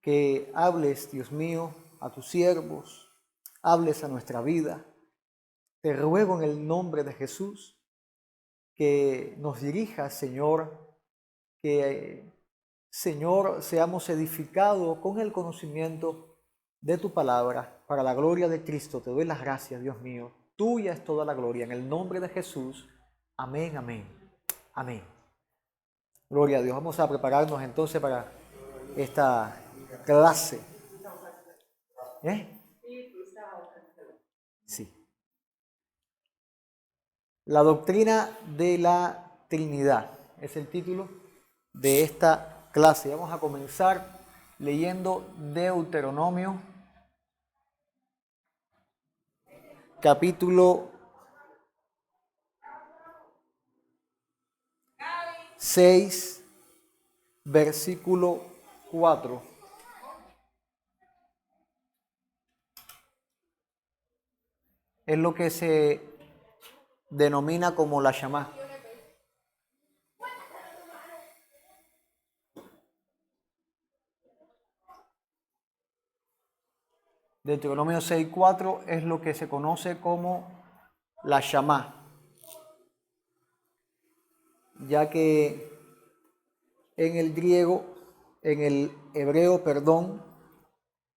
que hables, Dios mío, a tus siervos, hables a nuestra vida. Te ruego en el nombre de Jesús que nos dirijas, Señor, que, Señor, seamos edificados con el conocimiento de tu palabra para la gloria de Cristo. Te doy las gracias, Dios mío. Tuya es toda la gloria. En el nombre de Jesús. Amén, amén, amén. Gloria a Dios. Vamos a prepararnos entonces para esta clase. Sí. La doctrina de la Trinidad es el título de esta clase. Vamos a comenzar leyendo Deuteronomio, capítulo 6, versículo 4. Es lo que se denomina como la Shamá. Deuteronomio 6:4 es lo que se conoce como la Shamá, ya que en el griego, en el hebreo,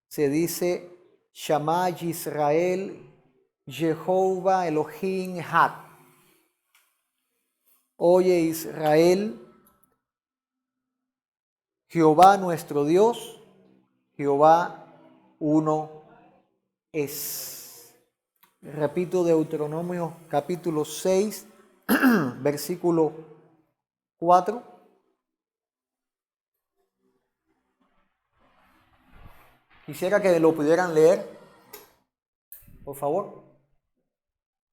se dice Shama Yisrael Jehová Elohim Echad. Oye Israel, Jehová nuestro Dios, Jehová uno es. Repito, Deuteronomio capítulo 6, versículo 4. Quisiera que lo pudieran leer, por favor.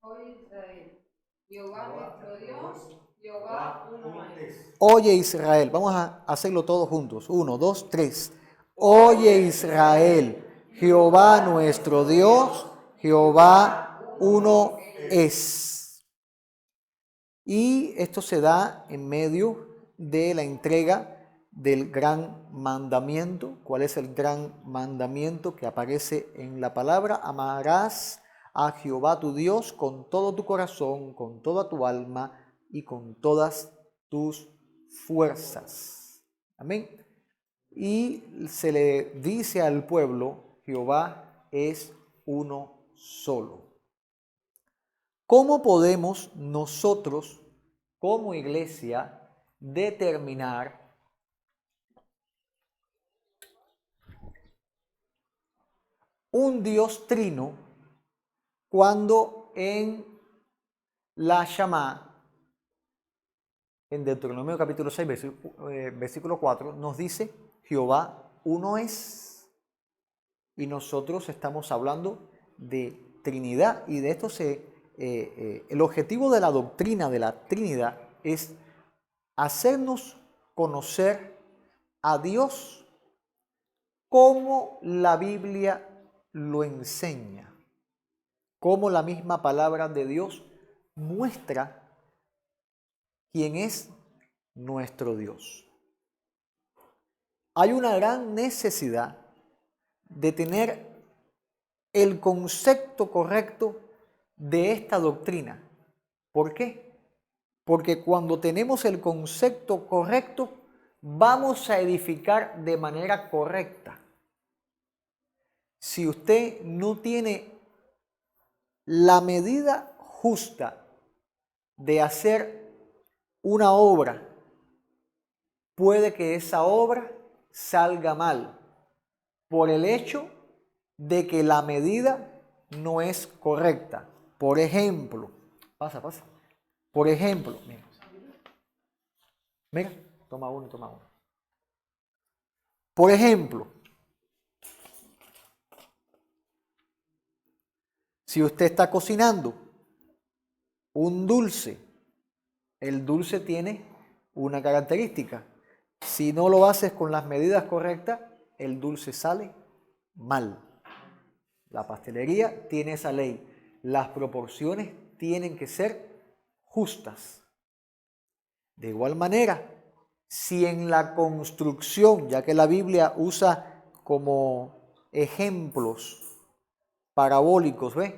Oye Israel, Jehová nuestro Dios, Jehová uno es. Oye Israel, vamos a hacerlo todos juntos. 1, 2, 3. Oye Israel, Jehová nuestro Dios, Jehová uno es. Y esto se da en medio de la entrega del gran mandamiento. ¿Cuál es el gran mandamiento que aparece en la palabra? Amarás a Jehová tu Dios con todo tu corazón, con toda tu alma y con todas tus fuerzas. Amén. Y se le dice al pueblo, Jehová es uno solo. ¿Cómo podemos nosotros, como iglesia, determinar un Dios trino cuando en la Shamá, en Deuteronomio capítulo 6, versículo 4, nos dice, Jehová uno es? Y nosotros estamos hablando de Trinidad, y de esto el objetivo de la doctrina de la Trinidad es hacernos conocer a Dios como la Biblia lo enseña, como la misma palabra de Dios muestra quién es nuestro Dios. Hay una gran necesidad de tener el concepto correcto de esta doctrina. ¿Por qué? Porque cuando tenemos el concepto correcto, vamos a edificar de manera correcta. Si usted no tiene la medida justa de hacer una obra, puede que esa obra salga mal por el hecho de que la medida no es correcta. Por ejemplo, pasa. Por ejemplo, mira, toma uno. Por ejemplo, si usted está cocinando un dulce, el dulce tiene una característica. Si no lo haces con las medidas correctas, el dulce sale mal. La pastelería tiene esa ley. Las proporciones tienen que ser justas. De igual manera, si en la construcción, ya que la Biblia usa como ejemplos parabólicos, ¿ves?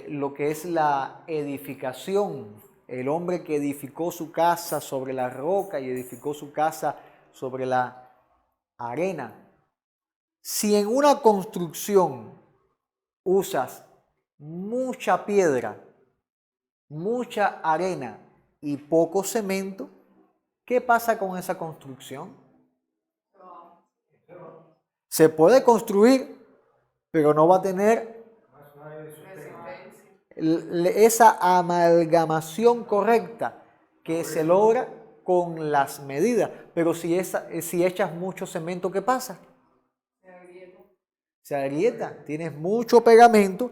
Lo que es la edificación, el hombre que edificó su casa sobre la roca y edificó su casa sobre la arena. Si en una construcción usas mucha piedra, mucha arena y poco cemento, ¿qué pasa con esa construcción? Se puede construir, pero no va a tener esa amalgamación correcta que se logra con las medidas. Pero si echas mucho cemento, ¿qué pasa? Se agrieta. Tienes mucho pegamento,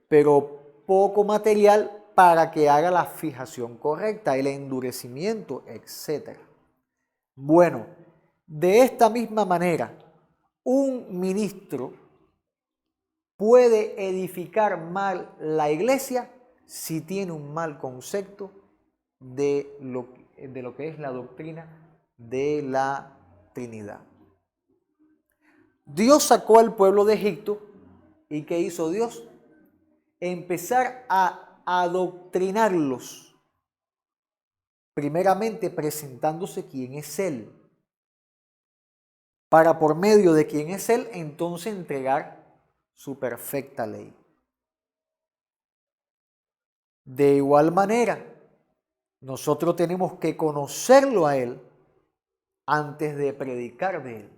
pero poco material para que haga la fijación correcta, el endurecimiento, etc. Bueno, de esta misma manera, un ministro puede edificar mal la iglesia si tiene un mal concepto de lo que es la doctrina de la Trinidad. Dios sacó al pueblo de Egipto y ¿qué hizo Dios? Empezar a adoctrinarlos, primeramente presentándose quién es Él, para por medio de quién es Él entonces entregar su perfecta ley. De igual manera, nosotros tenemos que conocerlo a Él antes de predicar de Él.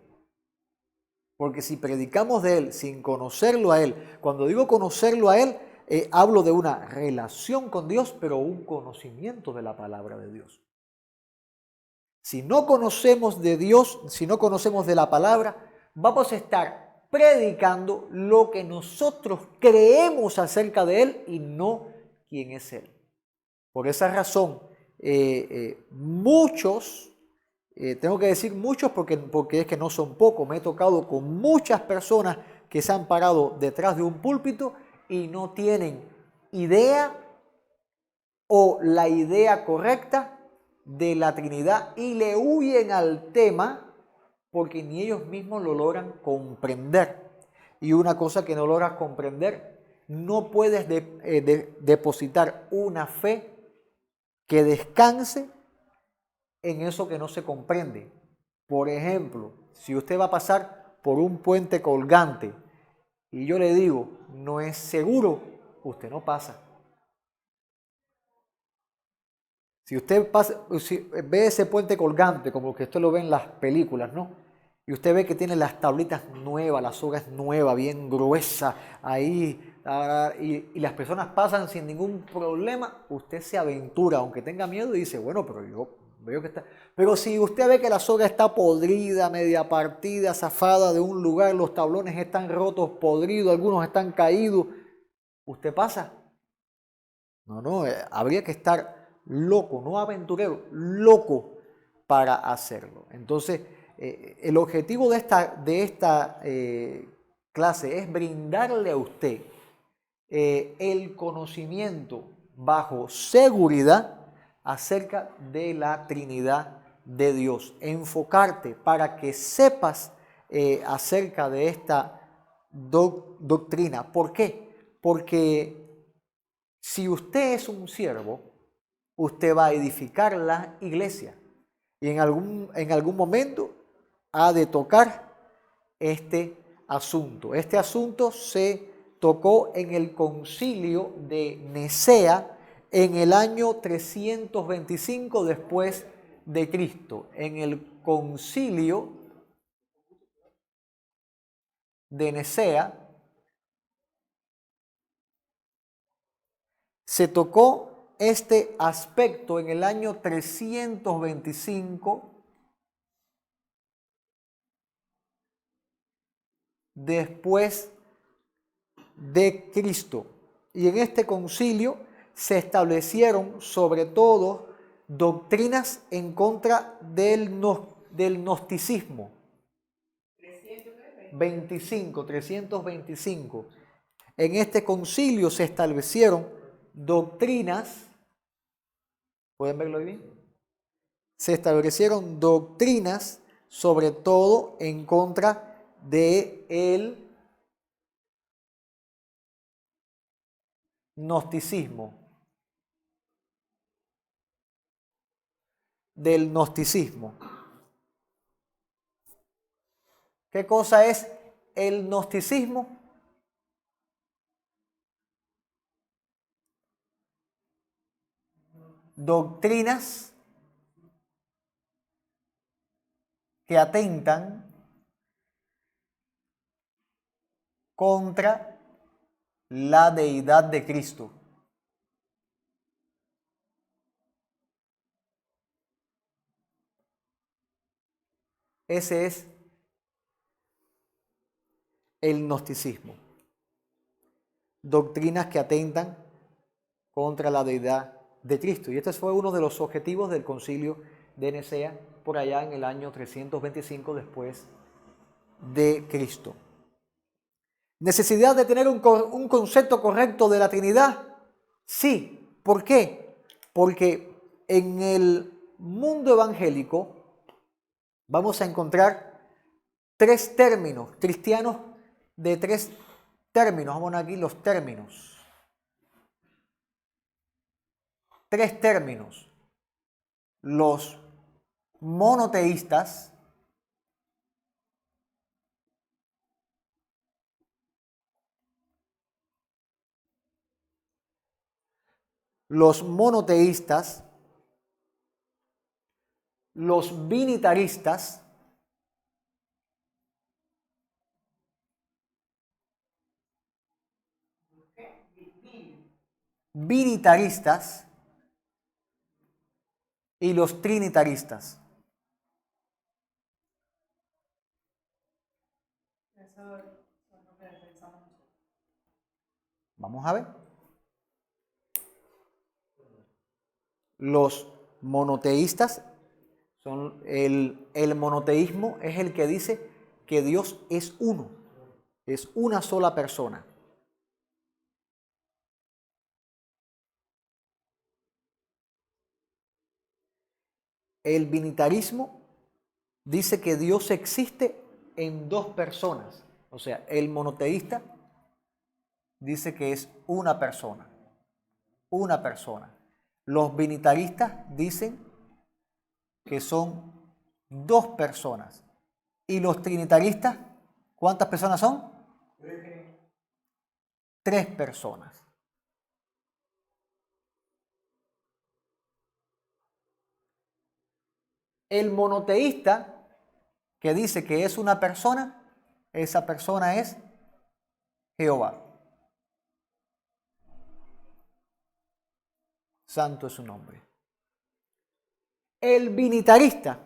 Porque si predicamos de Él sin conocerlo a Él, cuando digo conocerlo a Él, hablo de una relación con Dios, pero un conocimiento de la palabra de Dios. Si no conocemos de Dios, si no conocemos de la palabra, vamos a estar predicando lo que nosotros creemos acerca de Él y no quién es Él. Por esa razón, muchos, tengo que decir muchos porque es que no son pocos, me he tocado con muchas personas que se han parado detrás de un púlpito y no tienen idea o la idea correcta de la Trinidad y le huyen al tema porque ni ellos mismos lo logran comprender. Y una cosa que no logras comprender, no puedes depositar una fe que descanse en eso que no se comprende. Por ejemplo, si usted va a pasar por un puente colgante y yo le digo, no es seguro, usted no pasa. Si usted ve ese puente colgante, como que usted lo ve en las películas, ¿no? Y usted ve que tiene las tablitas nuevas, la soga es nueva, bien gruesa, ahí, y las personas pasan sin ningún problema, usted se aventura, aunque tenga miedo, y dice, bueno, pero yo veo que está... Pero si usted ve que la soga está podrida, media partida, zafada de un lugar, los tablones están rotos, podridos, algunos están caídos, ¿usted pasa? No, habría que estar loco, no aventurero, loco para hacerlo. Entonces, el objetivo de esta clase es brindarle a usted el conocimiento bajo seguridad acerca de la Trinidad de Dios. Enfocarte para que sepas acerca de esta doctrina. ¿Por qué? Porque si usted es un siervo, usted va a edificar la iglesia y en algún momento ha de tocar este asunto. Este asunto se tocó en el concilio de Nicea en el año 325 después de Cristo. En el concilio de Nicea se tocó este aspecto en el año 325 después de Cristo. Y en este concilio se establecieron sobre todo doctrinas en contra del gnosticismo. 325. En este concilio se establecieron doctrinas, ¿pueden verlo bien? Se establecieron doctrinas sobre todo en contra de el gnosticismo. Del gnosticismo. ¿Qué cosa es el gnosticismo? Doctrinas que atentan contra la deidad de Cristo. Ese es el gnosticismo. Doctrinas que atentan contra la deidad de Cristo. Y este fue uno de los objetivos del concilio de Nicea por allá en el año 325 después de Cristo. ¿Necesidad de tener un concepto correcto de la Trinidad? Sí. ¿Por qué? Porque en el mundo evangélico vamos a encontrar tres términos cristianos de tres términos. Vamos a poner aquí los términos. Tres términos. Los monoteístas, los binitaristas y los trinitaristas. Vamos a ver. Los monoteístas son el monoteísmo es el que dice que Dios es uno, es una sola persona. El binitarismo dice que Dios existe en dos personas. O sea, el monoteísta dice que es una persona. Una persona. Los binitaristas dicen que son dos personas. Y los trinitaristas, ¿cuántas personas son? Tres personas. El monoteísta que dice que es una persona, esa persona es Jehová. Santo es su nombre. El binitarista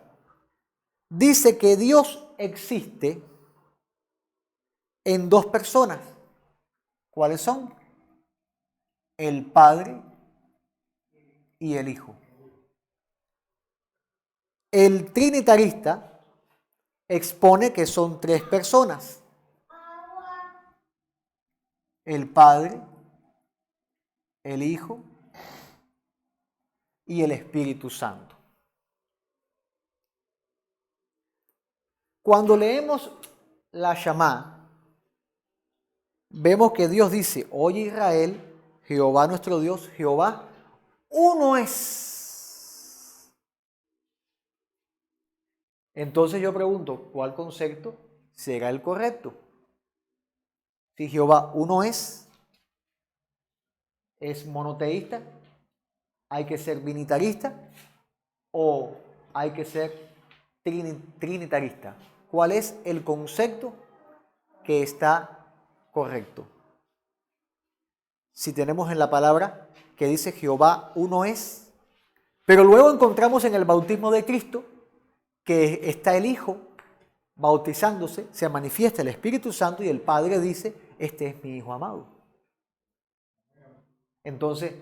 dice que Dios existe en dos personas. ¿Cuáles son? El Padre y el Hijo. El trinitarista expone que son tres personas. El Padre, el Hijo y el Espíritu Santo. Cuando leemos la Shamá, vemos que Dios dice: oye Israel, Jehová nuestro Dios, Jehová uno es. Entonces yo pregunto, ¿cuál concepto será el correcto? Si Jehová uno es monoteísta, hay que ser binitarista o hay que ser trinitarista. ¿Cuál es el concepto que está correcto? Si tenemos en la palabra que dice Jehová uno es, pero luego encontramos en el bautismo de Cristo que está el Hijo bautizándose, se manifiesta el Espíritu Santo y el Padre dice: este es mi Hijo amado. Entonces,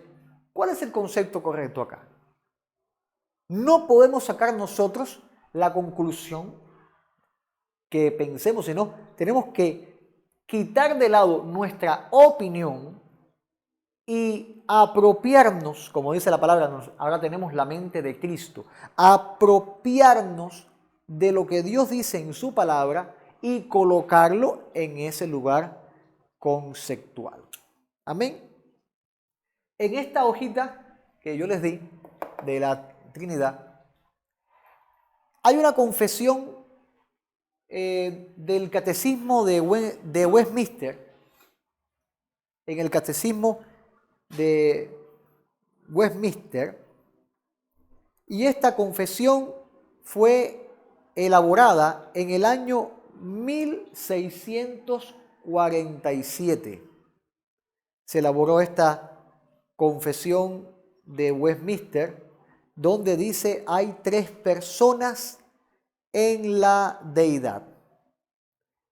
¿cuál es el concepto correcto acá? No podemos sacar nosotros la conclusión que pensemos, sino tenemos que quitar de lado nuestra opinión y apropiarnos, como dice la palabra, ahora tenemos la mente de Cristo, apropiarnos de lo que Dios dice en su palabra y colocarlo en ese lugar conceptual. Amén. En esta hojita que yo les di de la Trinidad, hay una confesión del Catecismo de Westminster. En el Catecismo de Westminster, y esta confesión fue elaborada en el año 1647. Se elaboró esta confesión de Westminster, donde dice hay tres personas en la deidad: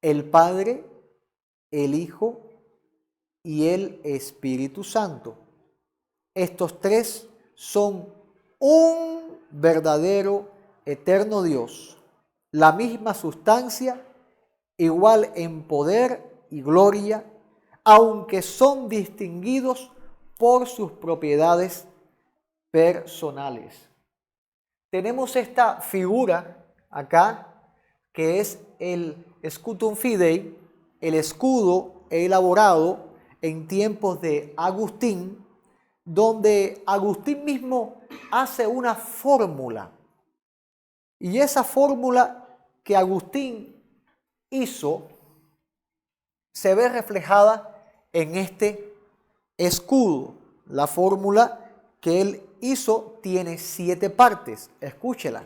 el Padre, el Hijo y el Espíritu Santo. Estos tres son un verdadero eterno Dios, la misma sustancia, igual en poder y gloria, aunque son distinguidos por sus propiedades personales. Tenemos esta figura acá, que es el Scutum Fidei, el escudo elaborado en tiempos de Agustín, donde Agustín mismo hace una fórmula. Y esa fórmula que Agustín hizo se ve reflejada en este escudo. La fórmula que él hizo tiene 7 partes. Escúchela.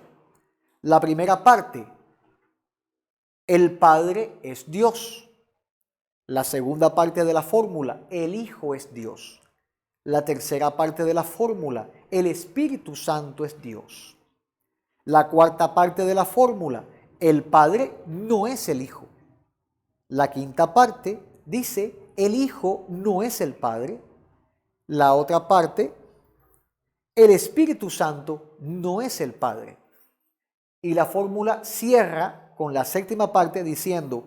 La primera parte: el Padre es Dios. La segunda parte de la fórmula: el Hijo es Dios. La tercera parte de la fórmula: el Espíritu Santo es Dios. La cuarta parte de la fórmula: el Padre no es el Hijo. La quinta parte dice: el Hijo no es el Padre. La otra parte: el Espíritu Santo no es el Padre. Y la fórmula cierra con la séptima parte diciendo: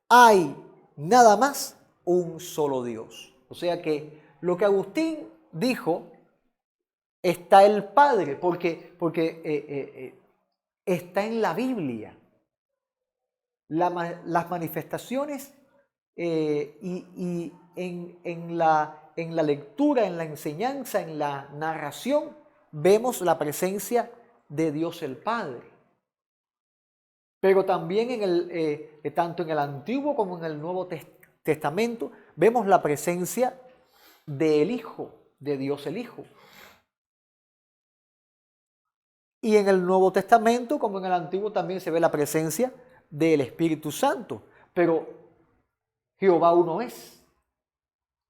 hay nada más un solo Dios. O sea que lo que Agustín dijo, está el Padre, porque está en la Biblia. Las manifestaciones y en la lectura, en la enseñanza, en la narración, vemos la presencia de Dios el Padre. Pero también tanto en el Antiguo como en el Nuevo Testamento vemos la presencia del Hijo, de Dios el Hijo. Y en el Nuevo Testamento, como en el Antiguo, también se ve la presencia del Espíritu Santo. Pero Jehová uno es,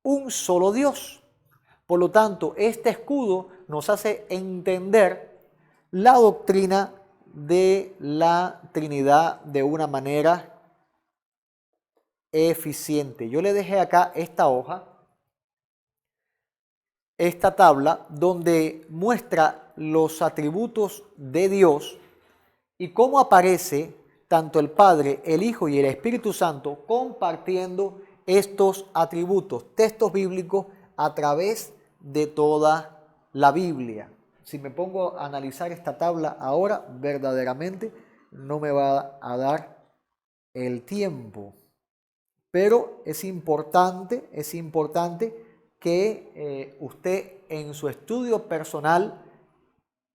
un solo Dios. Por lo tanto, este escudo nos hace entender la doctrina de la Trinidad de una manera eficiente. Yo le dejé acá esta hoja, esta tabla, donde muestra los atributos de Dios y cómo aparece tanto el Padre, el Hijo y el Espíritu Santo compartiendo estos atributos, textos bíblicos a través de toda la Biblia. Si me pongo a analizar esta tabla ahora, verdaderamente no me va a dar el tiempo. Pero es importante que usted en su estudio personal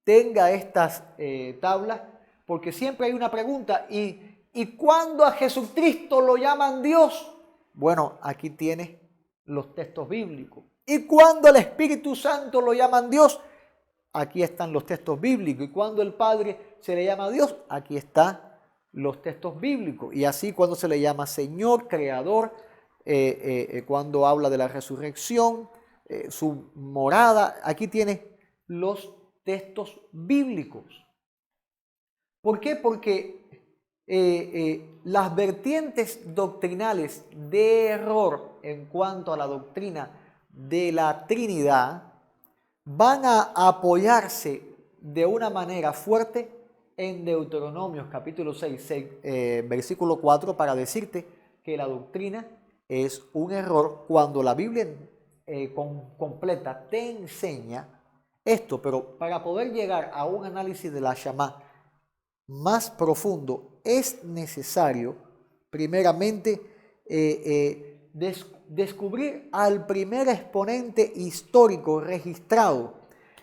tenga estas tablas, porque siempre hay una pregunta: ¿y cuándo a Jesucristo lo llaman Dios? Bueno, aquí tienes los textos bíblicos. ¿Y cuándo al Espíritu Santo lo llaman Dios? Aquí están los textos bíblicos. ¿Y cuándo el Padre se le llama Dios? Aquí están los textos bíblicos. Y así cuando se le llama Señor, Creador, cuando habla de la resurrección, su morada, aquí tienes los textos bíblicos. ¿Por qué? Porque las vertientes doctrinales de error en cuanto a la doctrina de la Trinidad van a apoyarse de una manera fuerte en Deuteronomios capítulo 6, versículo 4, para decirte que la doctrina es un error cuando la Biblia completa te enseña esto. Pero para poder llegar a un análisis de la Shama más profundo es necesario primeramente descubrir al primer exponente histórico registrado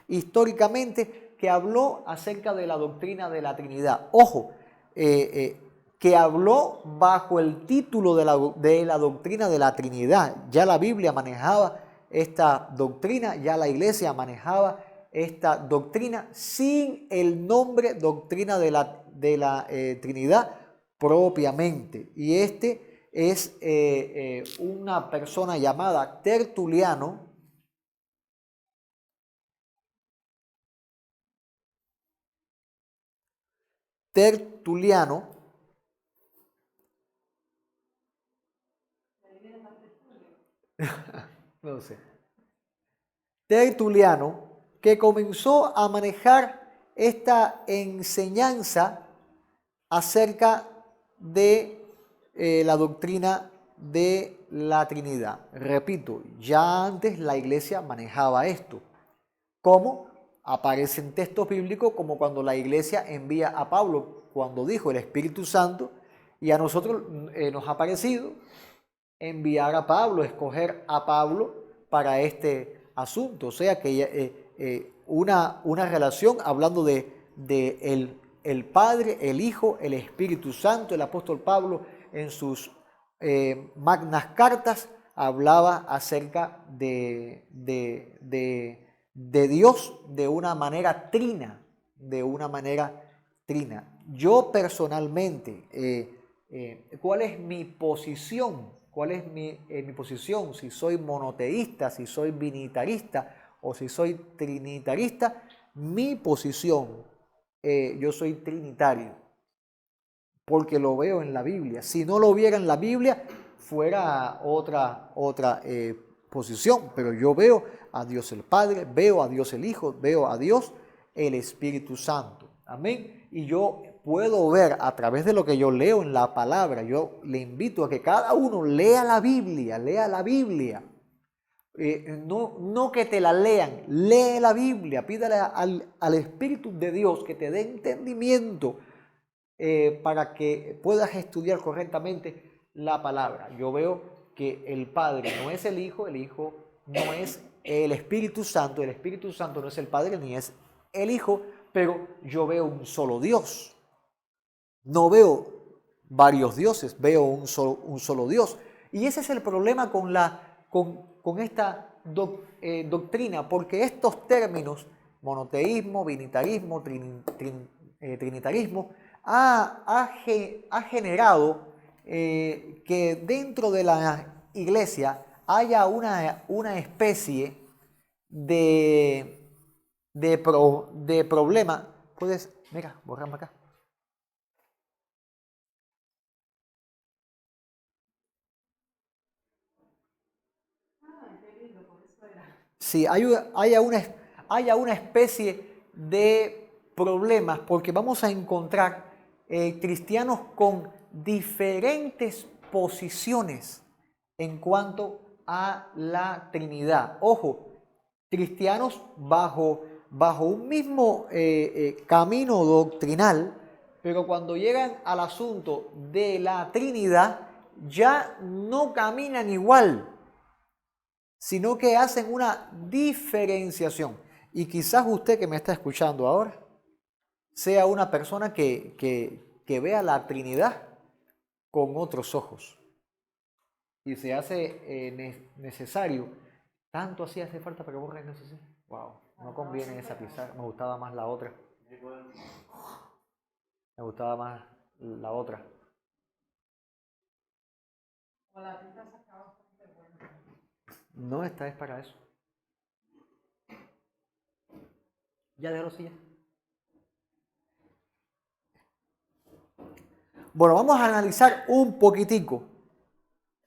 históricamente que habló acerca de la doctrina de la Trinidad. Ojo, que habló bajo el título de la doctrina de la Trinidad. Ya la Biblia manejaba esta doctrina, ya la iglesia manejaba esta doctrina sin el nombre doctrina de la Trinidad propiamente. Y este es una persona llamada Tertuliano. Tertuliano, no sé, Tertuliano, que comenzó a manejar esta enseñanza acerca de la doctrina de la Trinidad. Repito, ya antes la iglesia manejaba esto. ¿Cómo? Aparecen textos bíblicos como cuando la iglesia envía a Pablo, cuando dijo el Espíritu Santo, y a nosotros nos ha parecido enviar a Pablo, escoger a Pablo para este asunto. O sea que una relación hablando de el Padre, el Hijo, el Espíritu Santo. El apóstol Pablo en sus magnas cartas hablaba acerca de Dios de una manera trina, Yo personalmente, ¿cuál es mi posición? ¿Cuál es mi posición? Si soy monoteísta, si soy binitarista o si soy trinitarista. Mi posición, yo soy trinitario, porque lo veo en la Biblia. Si no lo viera en la Biblia, fuera otra posición, pero yo veo a Dios el Padre, veo a Dios el Hijo, veo a Dios el Espíritu Santo. Amén. Y yo puedo ver a través de lo que yo leo en la palabra. Yo le invito a que cada uno lea la Biblia, lea la Biblia. No que te la lean, lee la Biblia, pídale al Espíritu de Dios que te dé entendimiento para que puedas estudiar correctamente la palabra. Yo veo que el Padre no es el Hijo no es el Espíritu Santo no es el Padre ni es el Hijo, pero yo veo un solo Dios. No veo varios dioses, veo un solo Dios. Y ese es el problema con esta doctrina, porque estos términos, monoteísmo, binitarismo, trinitarismo, ha generado que dentro de la iglesia haya una especie de problema. Puedes, mira, borrame acá. Sí, haya una especie de problemas, porque vamos a encontrar cristianos con diferentes posiciones en cuanto a la Trinidad. Ojo, cristianos bajo un mismo camino doctrinal, pero cuando llegan al asunto de la Trinidad, ya no caminan igual, sino que hacen una diferenciación. Y quizás usted que me está escuchando ahora sea una persona que vea la Trinidad con otros ojos. Y se hace necesario, tanto así hace falta para que borren eso, sí. Wow, no conviene esa pizarra, me gustaba más la otra. Me gustaba más la otra. No, esta es para eso. Ya déjalo así ya. Bueno, vamos a analizar un poquitico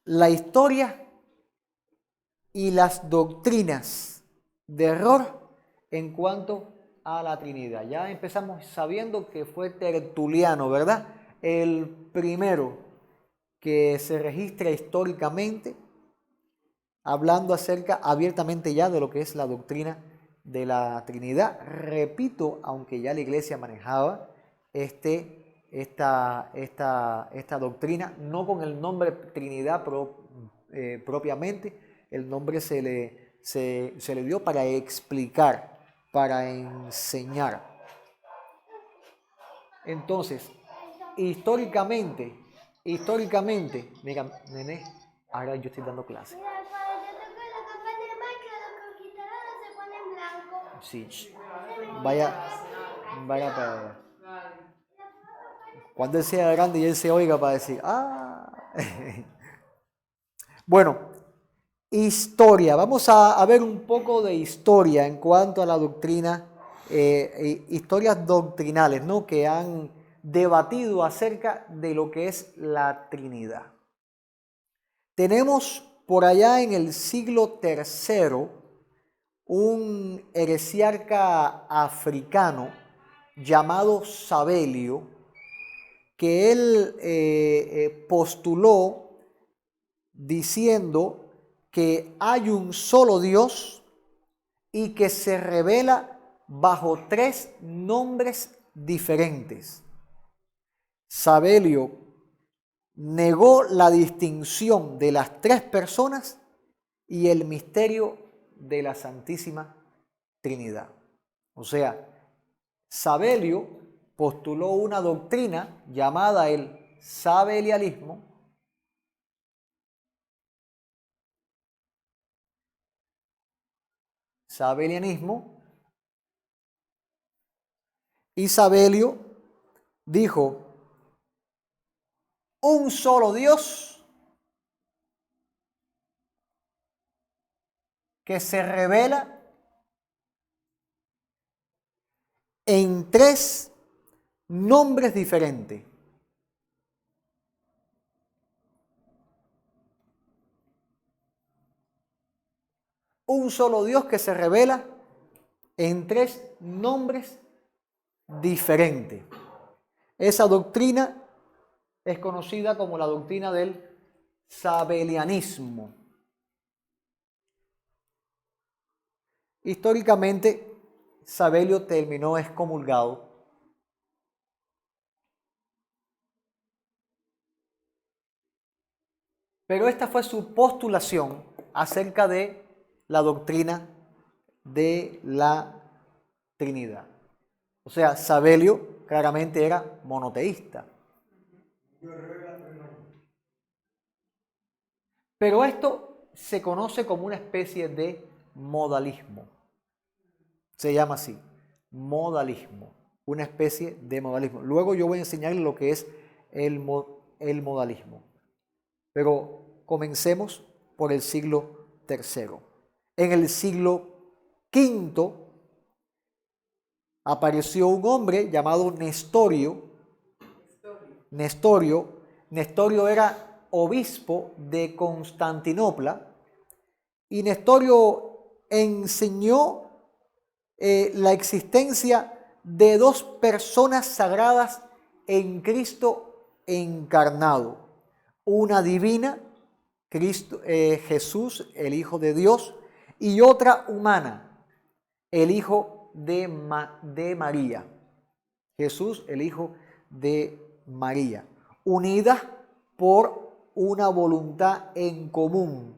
la historia y las doctrinas de error en cuanto a la Trinidad. Ya empezamos sabiendo que fue Tertuliano, ¿verdad? El primero que se registra históricamente hablando acerca abiertamente ya de lo que es la doctrina de la Trinidad. Repito, aunque ya la iglesia manejaba este esta doctrina, no con el nombre Trinidad propiamente. El nombre se le dio para explicar, para enseñar. Entonces, históricamente, mira, nene, ahora yo estoy dando clase. Mira, cuando yo toco la campana de Minecraft, los conquistadores se ponen blanco. Sí, vaya para allá. Cuando él sea grande y él se oiga para decir, ah. Bueno, historia. Vamos a ver un poco de historia en cuanto a la doctrina, historias doctrinales, ¿no? Que han debatido acerca de lo que es la Trinidad. Tenemos por allá en el siglo III un heresiarca africano llamado Sabelio, que él postuló diciendo que hay un solo Dios y que se revela bajo 3 nombres diferentes. Sabelio negó la distinción de las 3 personas y el misterio de la Santísima Trinidad. O sea, Sabelio postuló una doctrina llamada el sabelianismo, y Sabelio dijo, un solo Dios que se revela en 3 nombres diferentes. Un solo Dios que se revela en 3 nombres diferentes. Esa doctrina es conocida como la doctrina del sabelianismo. Históricamente, Sabelio terminó excomulgado. Pero esta fue su postulación acerca de la doctrina de la Trinidad. O sea, Sabelio claramente era monoteísta. Pero esto se conoce como una especie de modalismo. Se llama así, modalismo. Una especie de modalismo. Luego yo voy a enseñarles lo que es el modalismo. Pero comencemos por el siglo III. En el siglo V apareció un hombre llamado Nestorio. Nestorio era obispo de Constantinopla y Nestorio enseñó la existencia de 2 personas sagradas en Cristo encarnado. Una divina, Jesús, el Hijo de Dios, y otra humana, el Hijo de María. Jesús, el Hijo de María, unidas por una voluntad en común,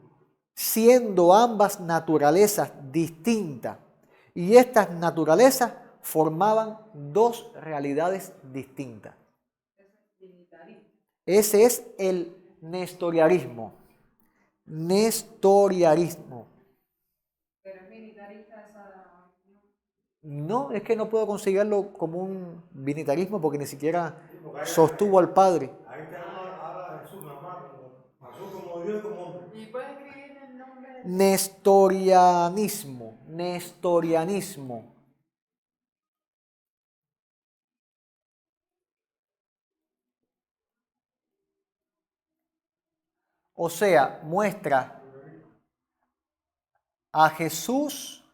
siendo ambas naturalezas distintas. Y estas naturalezas formaban 2 realidades distintas. Ese es el nestorianismo. Nestorianismo. Pero es militarista esa. No, es que no puedo conseguirlo como un binitarismo porque ni siquiera sostuvo al Padre. Ahí está habla de su mamá, pasó como Dios y como hombre. ¿Y puedes escribir el nombre? Nestorianismo. O sea, muestra a Jesús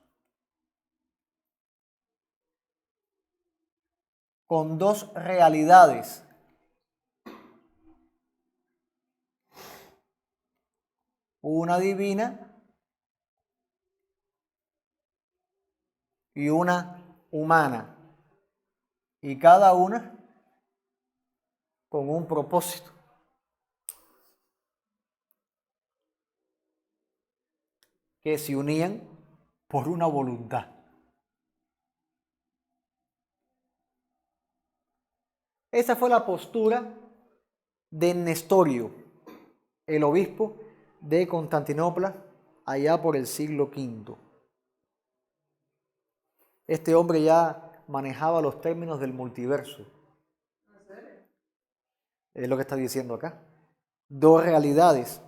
con 2 realidades. Una divina y una humana. Y cada una con un propósito. Que se unían por una voluntad. Esa fue la postura de Nestorio, el obispo de Constantinopla, allá por el siglo V. Este hombre ya manejaba los términos del multiverso. Es lo que está diciendo acá. Dos realidades.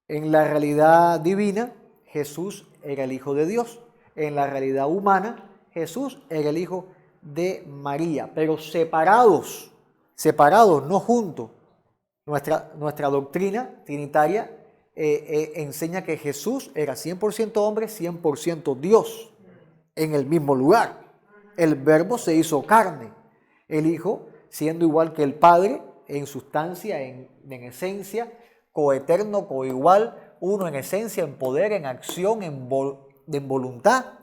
En la realidad divina, Jesús era el Hijo de Dios. En la realidad humana, Jesús era el Hijo de María, pero separados, no juntos. Nuestra doctrina trinitaria enseña que Jesús era 100% hombre, 100% Dios, en el mismo lugar. El Verbo se hizo carne. El Hijo, siendo igual que el Padre, en sustancia, en esencia, coeterno, coigual, uno en esencia, en poder, en acción, en voluntad,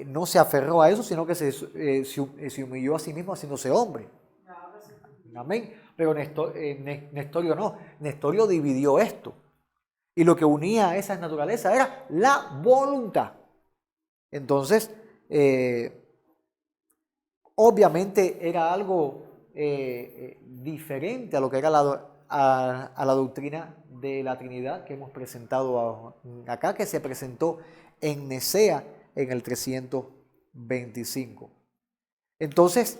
no se aferró a eso, sino que se humilló a sí mismo haciéndose hombre. Amén. Pero Nestorio no. Nestorio dividió esto. Y lo que unía a esas naturalezas era la voluntad. Entonces, obviamente era algo diferente a lo que era a la doctrina de la Trinidad que hemos presentado acá, que se presentó en Nicea en el 325. Entonces,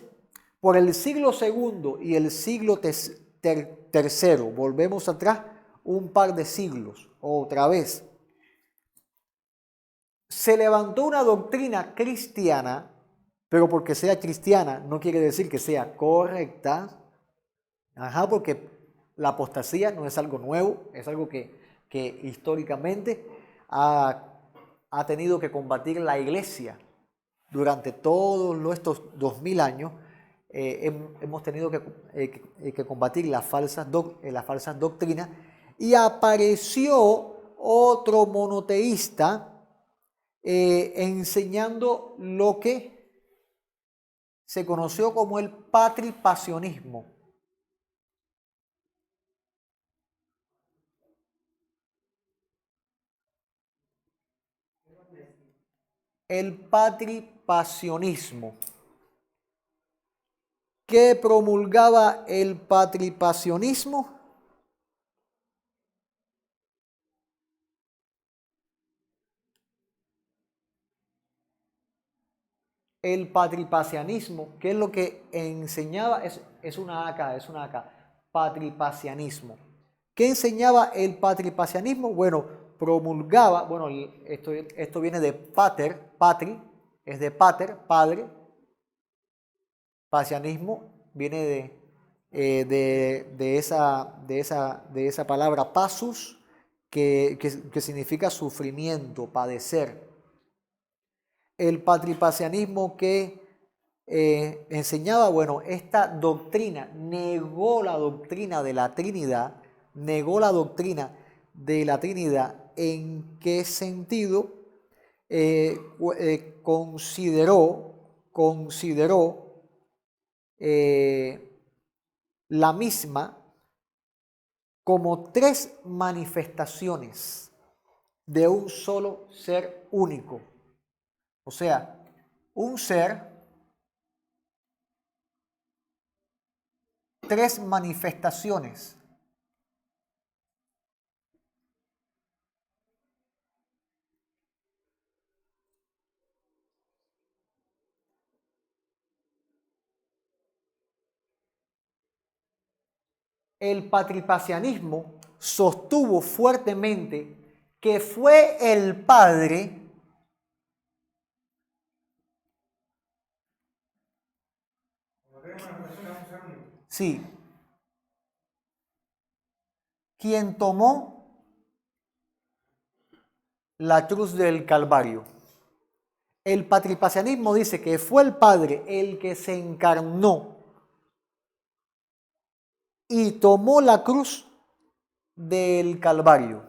por el siglo segundo y el siglo tercero, volvemos atrás un par de siglos, otra vez, se levantó una doctrina cristiana, pero porque sea cristiana no quiere decir que sea correcta, porque la apostasía no es algo nuevo, es algo que históricamente ha tenido que combatir la Iglesia durante todos estos 2000 años. Hemos tenido que combatir las falsas doctrinas, y apareció otro monoteísta enseñando lo que se conoció como el patripacionismo. El patripacionismo. ¿Qué promulgaba el patripacionismo? El patripacianismo, ¿qué es lo que enseñaba? Es una AK, patripacianismo. ¿Qué enseñaba el patripacianismo? Bueno, promulgaba, esto viene de pater, patri, es de pater, padre. Pacianismo viene de esa palabra pasus, que significa sufrimiento, padecer. El patripacianismo que enseñaba, esta doctrina negó la doctrina de la Trinidad. ¿En qué sentido? Consideró la misma como tres manifestaciones de un solo ser único. O sea, un ser, tres manifestaciones. El patripacianismo sostuvo fuertemente que fue el Padre quien tomó la cruz del Calvario. El patripacianismo dice que fue el Padre el que se encarnó y tomó la cruz del Calvario.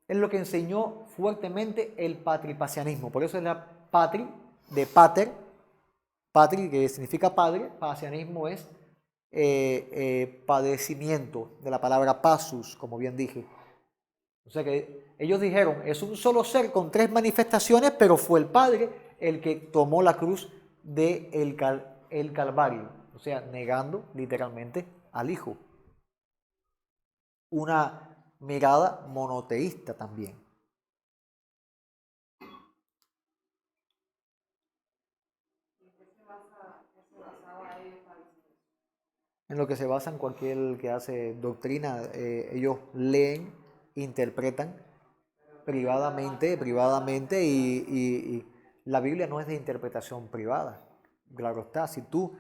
Es lo que enseñó fuertemente el patripacianismo. Por eso es la patri, de pater, patri que significa padre, pacianismo es padecimiento, de la palabra pasus, como bien dije. O sea que ellos dijeron, es un solo ser con tres manifestaciones, pero fue el Padre el que tomó la cruz de el Calvario. O sea, negando literalmente al Hijo. Una mirada monoteísta también. En lo que se basan cualquier que hace doctrina, ellos leen, interpretan privadamente y la Biblia no es de interpretación privada. Claro está, si tú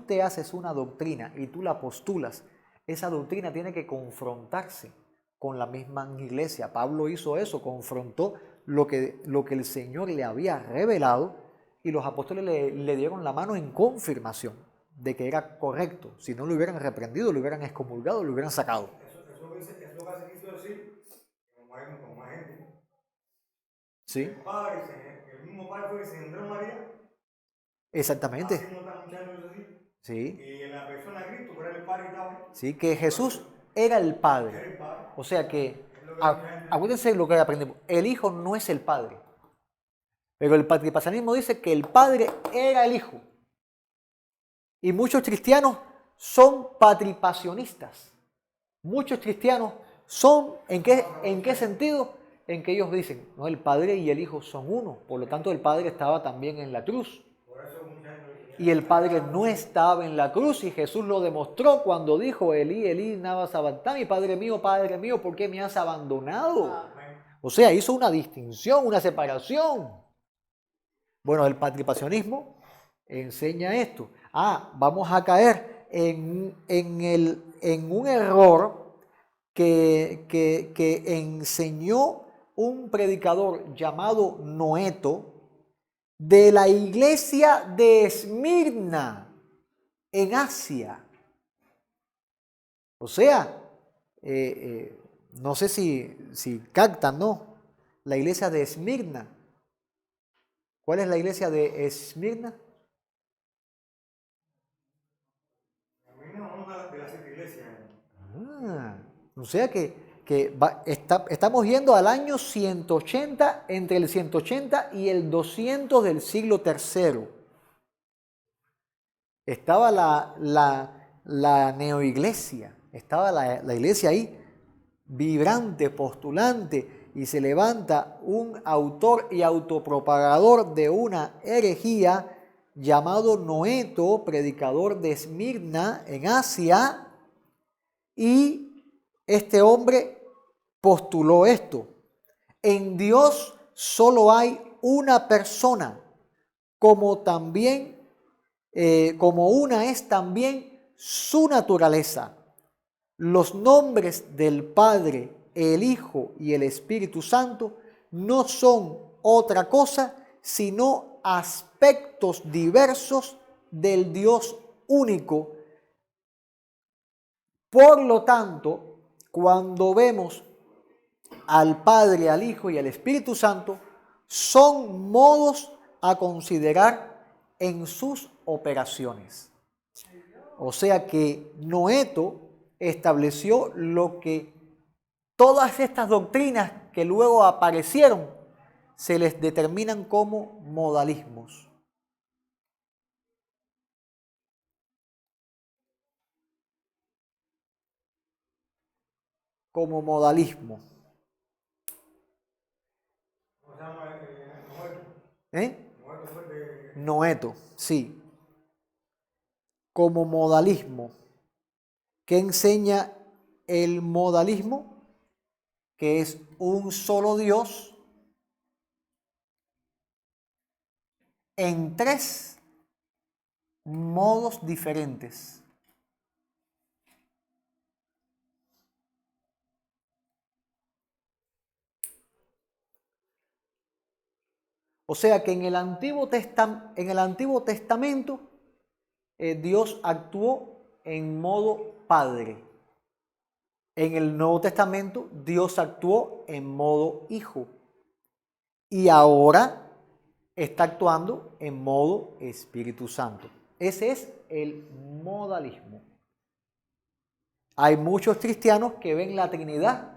te haces una doctrina y tú la postulas, esa doctrina tiene que confrontarse con la misma iglesia. Pablo hizo eso, confrontó lo que el Señor le había revelado y los apóstoles le dieron la mano en confirmación de que era correcto. Si no lo hubieran reprendido, lo hubieran excomulgado, lo hubieran sacado. Es lo que se quiso decir, con más gente. ¿Sí? El mismo padre fue que se engendró en María. Exactamente. Así no está muchos años así. Sí. Y en la persona de Cristo, que era el padre que estaba ahí. Sí, que Jesús era el Padre. Era el padre. O sea que, Es lo que mucha gente- acuérdense lo que aprendimos, el Hijo no es el Padre. Pero el patripacianismo dice que el Padre era el Hijo. Y muchos cristianos son patripacionistas. Muchos cristianos son, ¿en qué sentido? En que ellos dicen, no, el Padre y el Hijo son uno. Por lo tanto, el Padre estaba también en la cruz. Y el Padre no estaba en la cruz y Jesús lo demostró cuando dijo, Elí, Elí, lama sabactani, Padre mío, ¿por qué me has abandonado? O sea, hizo una distinción, una separación. Bueno, el patripacionismo enseña esto. Vamos a caer en un error que enseñó un predicador llamado Noeto de la iglesia de Esmirna en Asia. O sea, no sé si captan, ¿no? La iglesia de Esmirna. ¿Cuál es la iglesia de Esmirna? Una de las siete iglesias. O sea estamos yendo al año 180, entre el 180 y el 200 del siglo III. Estaba la neoiglesia, estaba la iglesia ahí, vibrante, postulante, y se levanta un autor y autopropagador de una herejía llamado Noeto, predicador de Esmirna en Asia, y este hombre postuló esto: en Dios solo hay una persona, como una es también su naturaleza. Los nombres del Padre, el Hijo y el Espíritu Santo no son otra cosa sino aspectos diversos del Dios único. Por lo tanto, cuando vemos al Padre, al Hijo y al Espíritu Santo, son modos a considerar en sus operaciones. O sea que Noeto estableció lo que todas estas doctrinas que luego aparecieron se les determinan como modalismos. Como modalismo. ¿Cómo se llama? ¿Eh? Noeto fue de... Noeto, sí. Como modalismo. ¿Qué enseña el modalismo? Que es un solo Dios en tres modos diferentes. O sea que en el Antiguo Testamento Dios actuó en modo Padre. En el Nuevo Testamento Dios actuó en modo Hijo. Y ahora está actuando en modo Espíritu Santo. Ese es el modalismo. Hay muchos cristianos que ven la Trinidad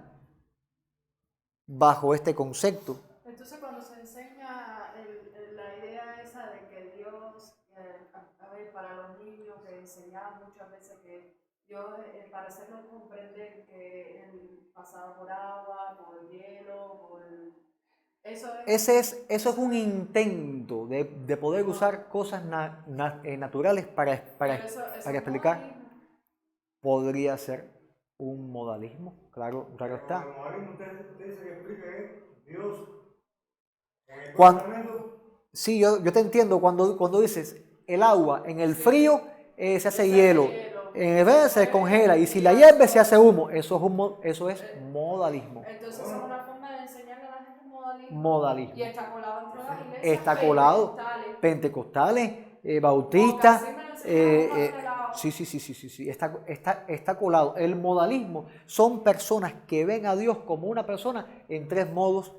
bajo este concepto. Entonces, cuando se enseña la idea esa de que Dios, a ver, para los niños que enseñaban muchas veces que Dios, para hacernos comprender que Él pasaba por agua, por hielo, por... Eso Eso es un intento de poder usar cosas naturales para eso explicar. modalismo. Podría ser un modalismo, claro Pero está. el modalismo usted dice que explica es Dios en el Cuando- Testamento. Sí, yo te entiendo cuando dices el agua en el frío se hace hielo, en el verano se congela y si la hierve se hace humo. Eso es modalismo. Entonces, es una forma de enseñarle a la gente modalismo. Modalismo. Y está colado entre las iglesias Está colado. pentecostales. Pentecostales, bautistas. Porque así me lo enseñaron por este lado. Sí. Está colado. El modalismo son personas que ven a Dios como una persona en tres modos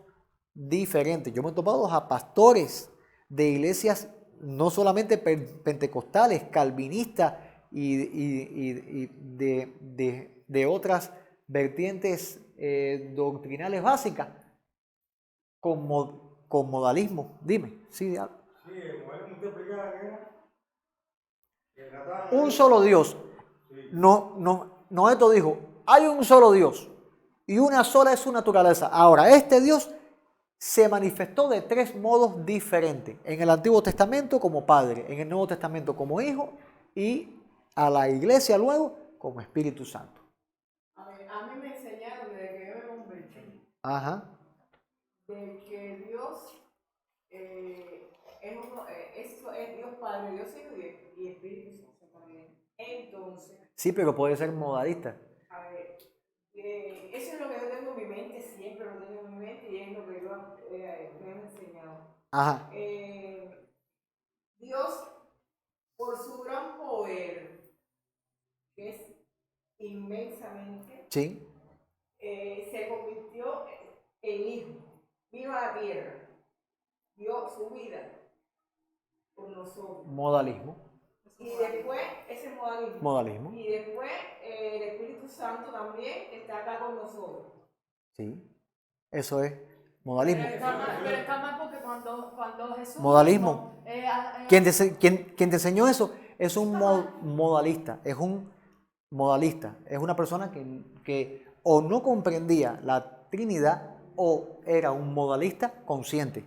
diferentes. Yo me he topado a pastores de iglesias no solamente pentecostales, calvinistas y de otras vertientes doctrinales básicas con modalismo. Dime, sí, Sí, el modalismo usted explicaba que trataban un solo Dios. Noeto dijo, hay un solo Dios y una sola es su naturaleza. Ahora, este Dios se manifestó de tres modos diferentes. En el Antiguo Testamento como Padre, en el Nuevo Testamento como Hijo y a la iglesia luego como Espíritu Santo. A mí me enseñaron desde que yo me convertí Ajá. de que Dios es Dios Padre, Dios Hijo y Espíritu Santo también. Entonces, Sí, pero puede ser modalista. a ver, eso es lo que yo tengo en mi mente, siempre lo tengo en mi mente y es lo que me han enseñado. Ajá. Dios, por su gran poder, que es inmensamente, Sí. se convirtió en hijo, vino a la tierra, dio su vida por nosotros. Modalismo. Y después, ese modalismo. Modalismo. Y después, el Espíritu Santo también está acá con nosotros. Sí. Eso es modalismo. Pero está mal porque cuando Jesús... Modalismo. mismo, Quien te enseñó eso es un modalista, es un modalista, es una persona que o no comprendía la Trinidad o era un modalista consciente.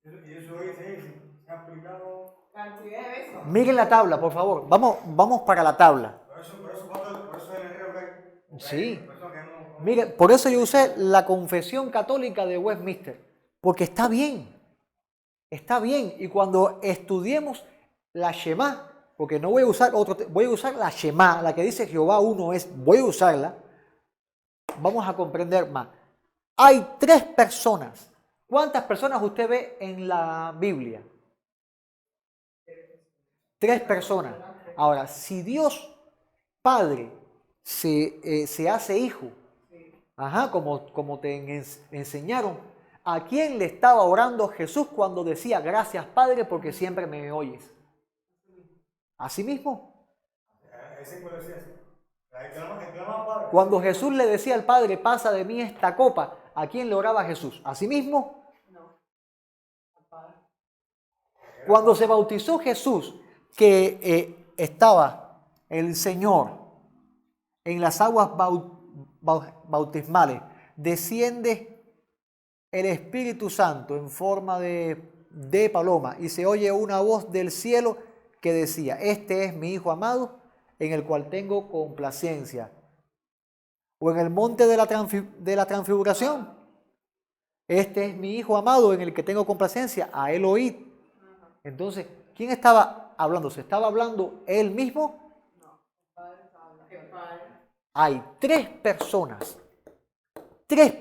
Y eso se ha aplicado. cantidad de veces. Miren la tabla, por favor. Vamos para la tabla. Por eso el enredo que hay. Sí. Hay personas que no. Mire, por eso yo usé la Confesión Católica de Westminster, porque está bien. Está bien. Y cuando estudiemos la Shema, porque no voy a usar voy a usar la Shema, la que dice Jehová uno es, voy a usarla, vamos a comprender más. Hay tres personas. ¿Cuántas personas usted ve en la Biblia? Tres personas. Ahora, si Dios Padre se hace hijo, ajá, como te enseñaron, ¿a quién le estaba orando Jesús cuando decía gracias Padre porque siempre me oyes? ¿A sí mismo? Ese es decía así. Clama Padre. Cuando Jesús le decía al Padre, pasa de mí esta copa, ¿a quién le oraba Jesús? ¿A sí mismo? No. Cuando se bautizó Jesús, que estaba el Señor en las aguas bautismales, desciende el Espíritu Santo en forma de paloma y se oye una voz del cielo que decía, este es mi Hijo amado en el cual tengo complacencia. O en el monte de la transfiguración, este es mi Hijo amado en el que tengo complacencia, a él oíd. Entonces, ¿quién estaba hablando? ¿Se estaba hablando él mismo? Hay tres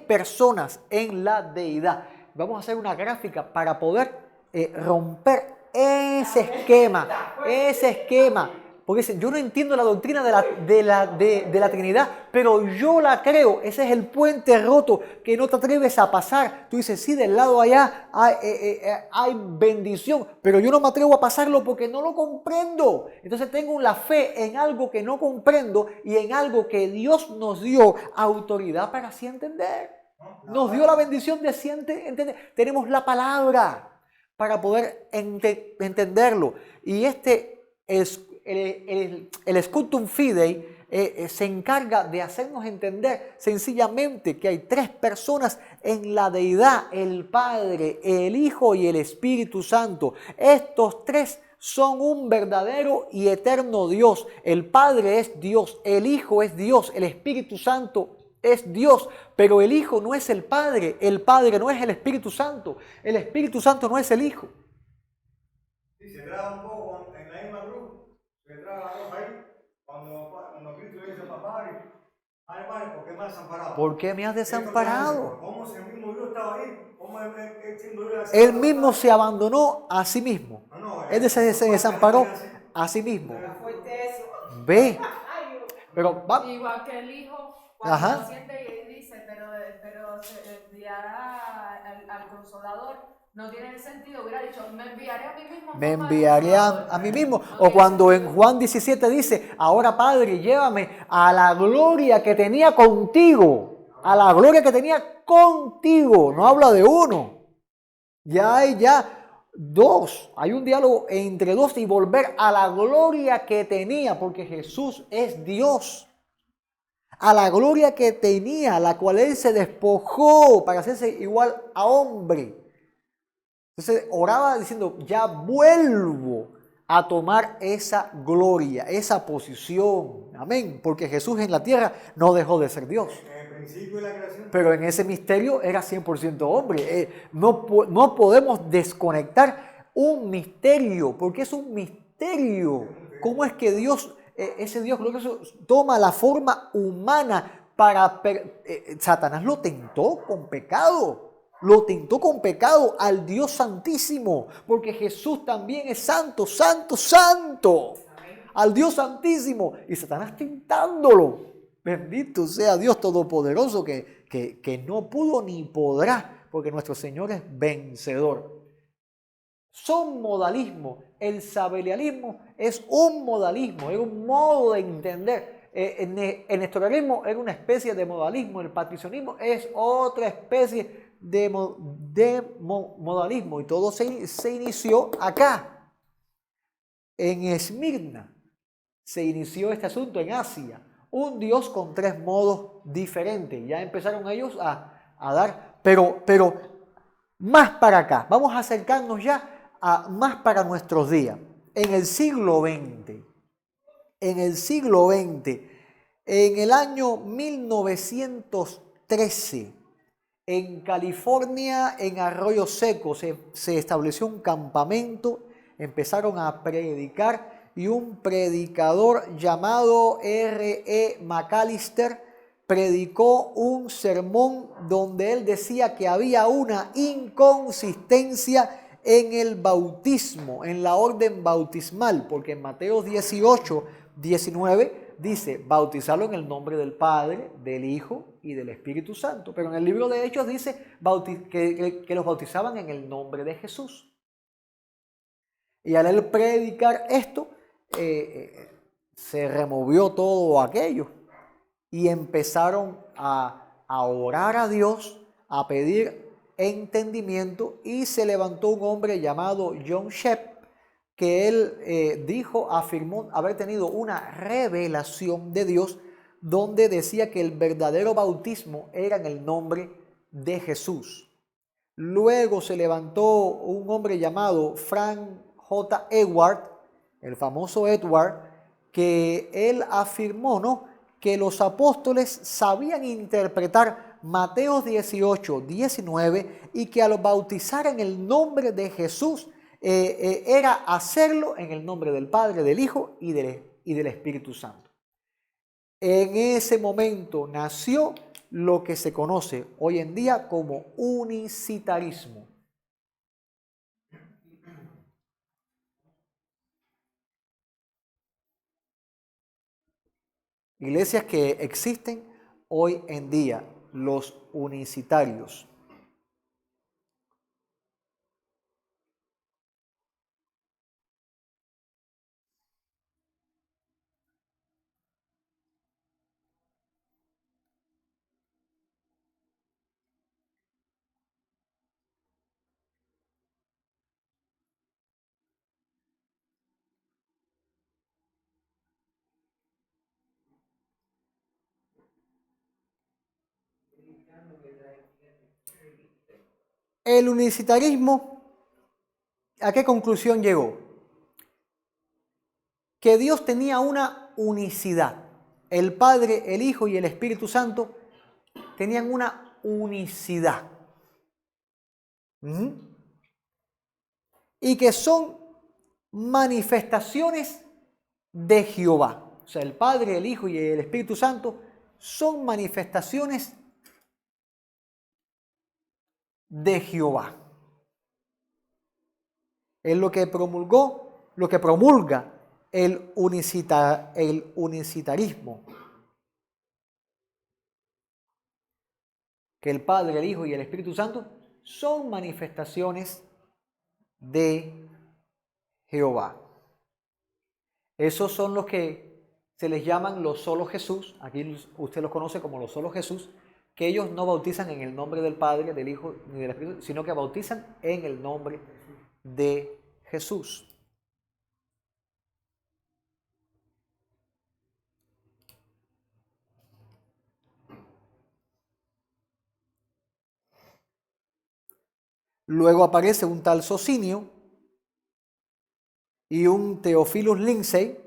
personas en la deidad. Vamos a hacer una gráfica para poder romper ese esquema porque dicen, yo no entiendo la doctrina de la Trinidad, pero yo la creo. Ese es el puente roto que no te atreves a pasar. Tú dices, sí, del lado allá hay bendición, pero yo no me atrevo a pasarlo porque no lo comprendo. Entonces tengo la fe en algo que no comprendo y en algo que Dios nos dio autoridad para así entender. Nos dio la bendición de así entender. Tenemos la palabra para poder entenderlo. Y el Sculptum Fidei se encarga de hacernos entender sencillamente que hay tres personas en la deidad: el Padre, el Hijo y el Espíritu Santo. Estos tres son un verdadero y eterno Dios. El Padre es Dios, el Hijo es Dios, el Espíritu Santo es Dios, pero el Hijo no es el Padre no es el Espíritu Santo, el Espíritu Santo no es el Hijo. Si se traba un poco en la misma cruz, se traba la cosa ahí, cuando Cristo le dice, papá, ay, padre, ¿por qué me has desamparado? ¿Por qué me has desamparado? ¿Cómo si el mismo Dios estaba ahí? ¿Cómo siendo Dios Él mismo se abandonó a sí mismo. Él se desamparó a sí mismo. Fuerte eso. Ve. Ay, Pero igual que el hijo, cuando Ajá. lo siente y dice, pero se enviará al Consolador. No tiene sentido, hubiera dicho, me enviaré a mí mismo. Me enviaré a mí mismo. O cuando en Juan 17 dice, ahora Padre, llévame a la gloria que tenía contigo. A la gloria que tenía contigo. No habla de uno. Ya hay dos. Hay un diálogo entre dos y volver a la gloria que tenía, porque Jesús es Dios. A la gloria que tenía, la cual Él se despojó para hacerse igual a hombre. Entonces oraba diciendo, ya vuelvo a tomar esa gloria, esa posición. Amén. Porque Jesús en la tierra no dejó de ser Dios. En el principio de la creación. Pero en ese misterio era 100% hombre. No podemos desconectar un misterio, porque es un misterio. ¿Cómo es que Dios, ese Dios glorioso, toma la forma humana para... Satanás lo tentó con pecado. Lo tentó con pecado al Dios Santísimo, porque Jesús también es santo, santo, santo. Al Dios Santísimo. Y Satanás tentándolo. Bendito sea Dios Todopoderoso que no pudo ni podrá, porque nuestro Señor es vencedor. Son modalismos. El sabelianismo es un modalismo, es un modo de entender. El nestorianismo era una especie de modalismo, el patricionismo es otra especie de modalismo, y todo se inició acá, en Esmirna. Se inició este asunto en Asia. Un Dios con tres modos diferentes. Ya empezaron ellos a dar, pero más para acá. Vamos a acercarnos ya a más para nuestros días. En el siglo XX, en el año 1913, en California, en Arroyo Seco, se estableció un campamento, empezaron a predicar, y un predicador llamado R.E. McAllister predicó un sermón donde él decía que había una inconsistencia en el bautismo, en la orden bautismal, porque en Mateo 18, 19 dice bautizarlo en el nombre del Padre, del Hijo y del Espíritu Santo, pero en el libro de Hechos dice que los bautizaban en el nombre de Jesús. Y al él predicar esto, se removió todo aquello y empezaron a orar a Dios, a pedir entendimiento, y se levantó un hombre llamado John Shepp, que él afirmó haber tenido una revelación de Dios donde decía que el verdadero bautismo era en el nombre de Jesús. Luego se levantó un hombre llamado Frank J. Edward, el famoso Edward, que él afirmó, ¿no?, que los apóstoles sabían interpretar Mateo 18, 19 y que al bautizar en el nombre de Jesús era hacerlo en el nombre del Padre, del Hijo y del Espíritu Santo. En ese momento nació lo que se conoce hoy en día como unicitarismo. iglesias que existen hoy en día, los unicitarios. El unicitarismo, ¿a qué conclusión llegó? Que Dios tenía una unicidad. El Padre, el Hijo y el Espíritu Santo tenían una unicidad. Y que son manifestaciones de Jehová. O sea, el Padre, el Hijo y el Espíritu Santo son manifestaciones de Jehová. Es lo que promulga el unicitarismo. Que el Padre, el Hijo y el Espíritu Santo son manifestaciones de Jehová. Esos son los que se les llaman los solo Jesús. Aquí usted los conoce como los solo Jesús, que ellos no bautizan en el nombre del Padre, del Hijo ni del Espíritu, sino que bautizan en el nombre de Jesús. Luego aparece un tal Socinio y un Theophilus Lindsey,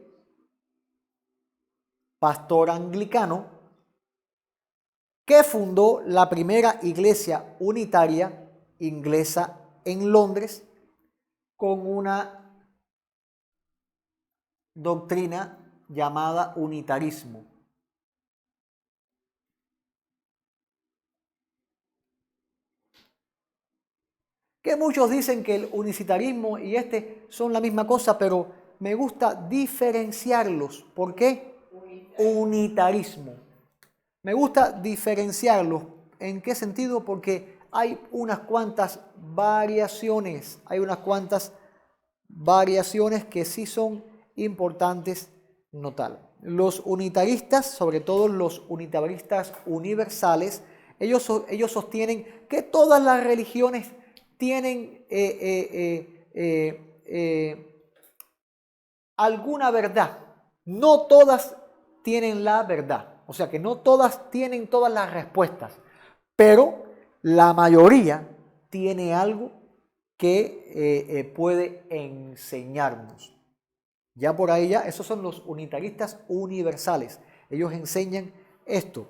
pastor anglicano, que fundó la primera iglesia unitaria inglesa en Londres con una doctrina llamada unitarismo. Que muchos dicen que el unicitarismo y son la misma cosa, pero me gusta diferenciarlos. ¿Por qué? Unitarismo. Me gusta diferenciarlos. ¿En qué sentido? Porque hay unas cuantas variaciones. Hay unas cuantas variaciones que sí son importantes notar. Los unitaristas, sobre todo los unitaristas universales, ellos sostienen que todas las religiones tienen alguna verdad. No todas tienen la verdad. O sea que no todas tienen todas las respuestas. Pero la mayoría tiene algo que puede enseñarnos. Ya por ahí esos son los unitaristas universales. Ellos enseñan esto.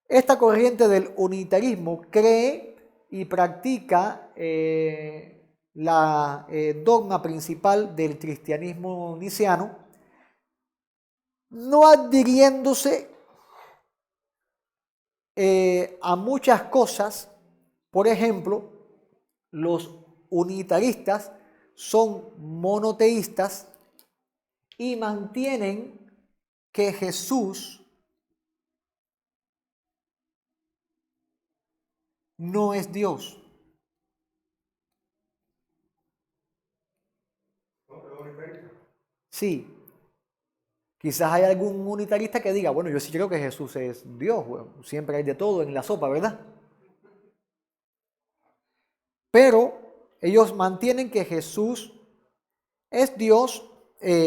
Esta corriente del unitarismo cree y practica la dogma principal del cristianismo niceno, no adhiriéndose a muchas cosas. Por ejemplo, los unitaristas son monoteístas y mantienen que Jesús no es Dios. Sí. Quizás hay algún unitarista que diga, bueno, yo sí creo que Jesús es Dios. Bueno, siempre hay de todo en la sopa, ¿verdad? Pero ellos mantienen que Jesús es Dios,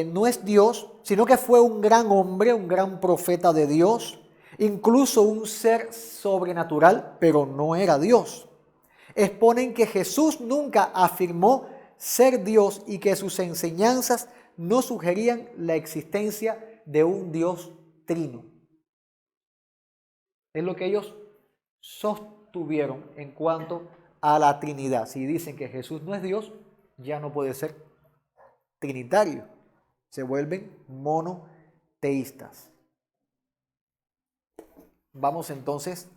no es Dios, sino que fue un gran hombre, un gran profeta de Dios, incluso un ser sobrenatural, pero no era Dios. Exponen que Jesús nunca afirmó ser Dios y que sus enseñanzas no sugerían la existencia de un Dios trino. Es lo que ellos sostuvieron en cuanto a la Trinidad. Si dicen que Jesús no es Dios, ya no puede ser trinitario. Se vuelven monoteístas. Vamos entonces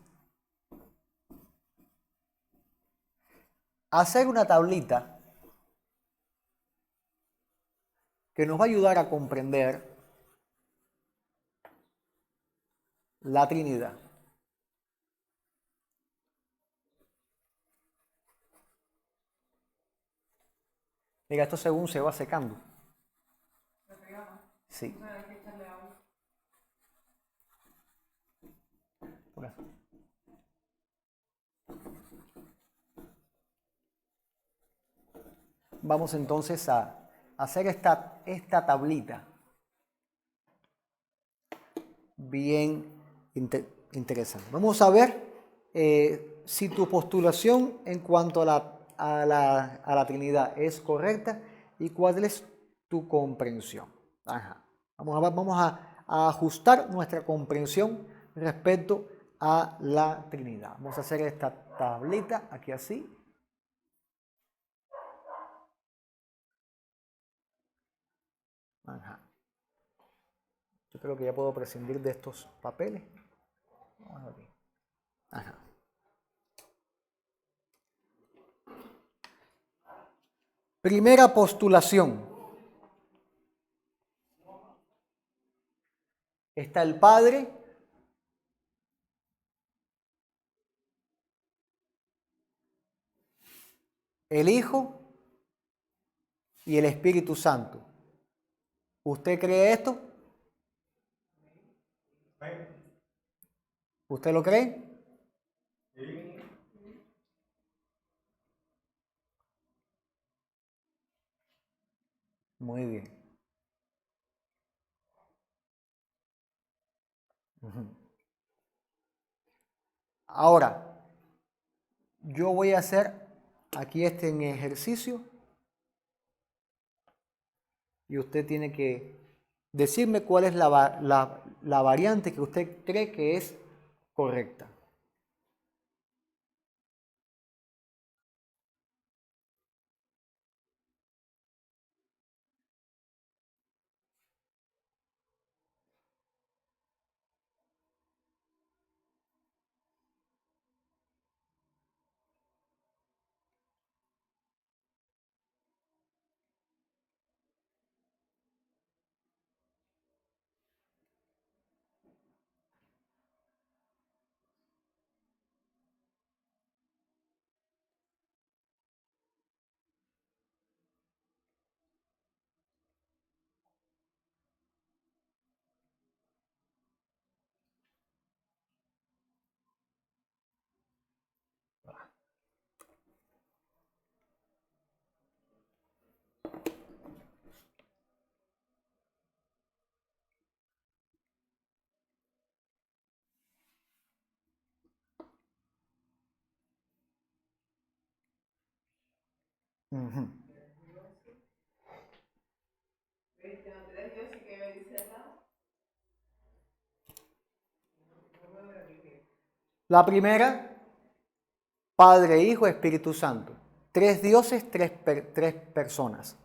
a hacer una tablita que nos va a ayudar a comprender la Trinidad. Mira, esto según se va secando. Sí. Por eso. Vamos entonces a hacer esta tablita bien interesante. Vamos a ver si tu postulación en cuanto a la Trinidad es correcta y cuál es tu comprensión. Ajá. Vamos a ajustar nuestra comprensión respecto a la Trinidad. Vamos a hacer esta tablita aquí así. Ajá. Yo creo que ya puedo prescindir de estos papeles. Vamos aquí. Ajá. Primera postulación. Está el Padre, el Hijo y el Espíritu Santo. ¿Usted cree esto? ¿Usted lo cree? Sí. Muy bien. Ahora, yo voy a hacer aquí este ejercicio y usted tiene que decirme cuál es la variante que usted cree que es correcta. Ujú. La primera, Padre, Hijo, Espíritu Santo. Tres dioses, tres personas.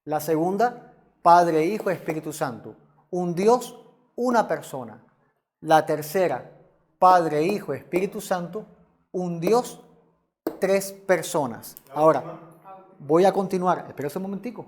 La segunda, Padre, Hijo, Espíritu Santo. Un Dios, una persona. La tercera, Padre, Hijo, Espíritu Santo. Un Dios, tres personas. Ahora, voy a continuar. Espera un momentico.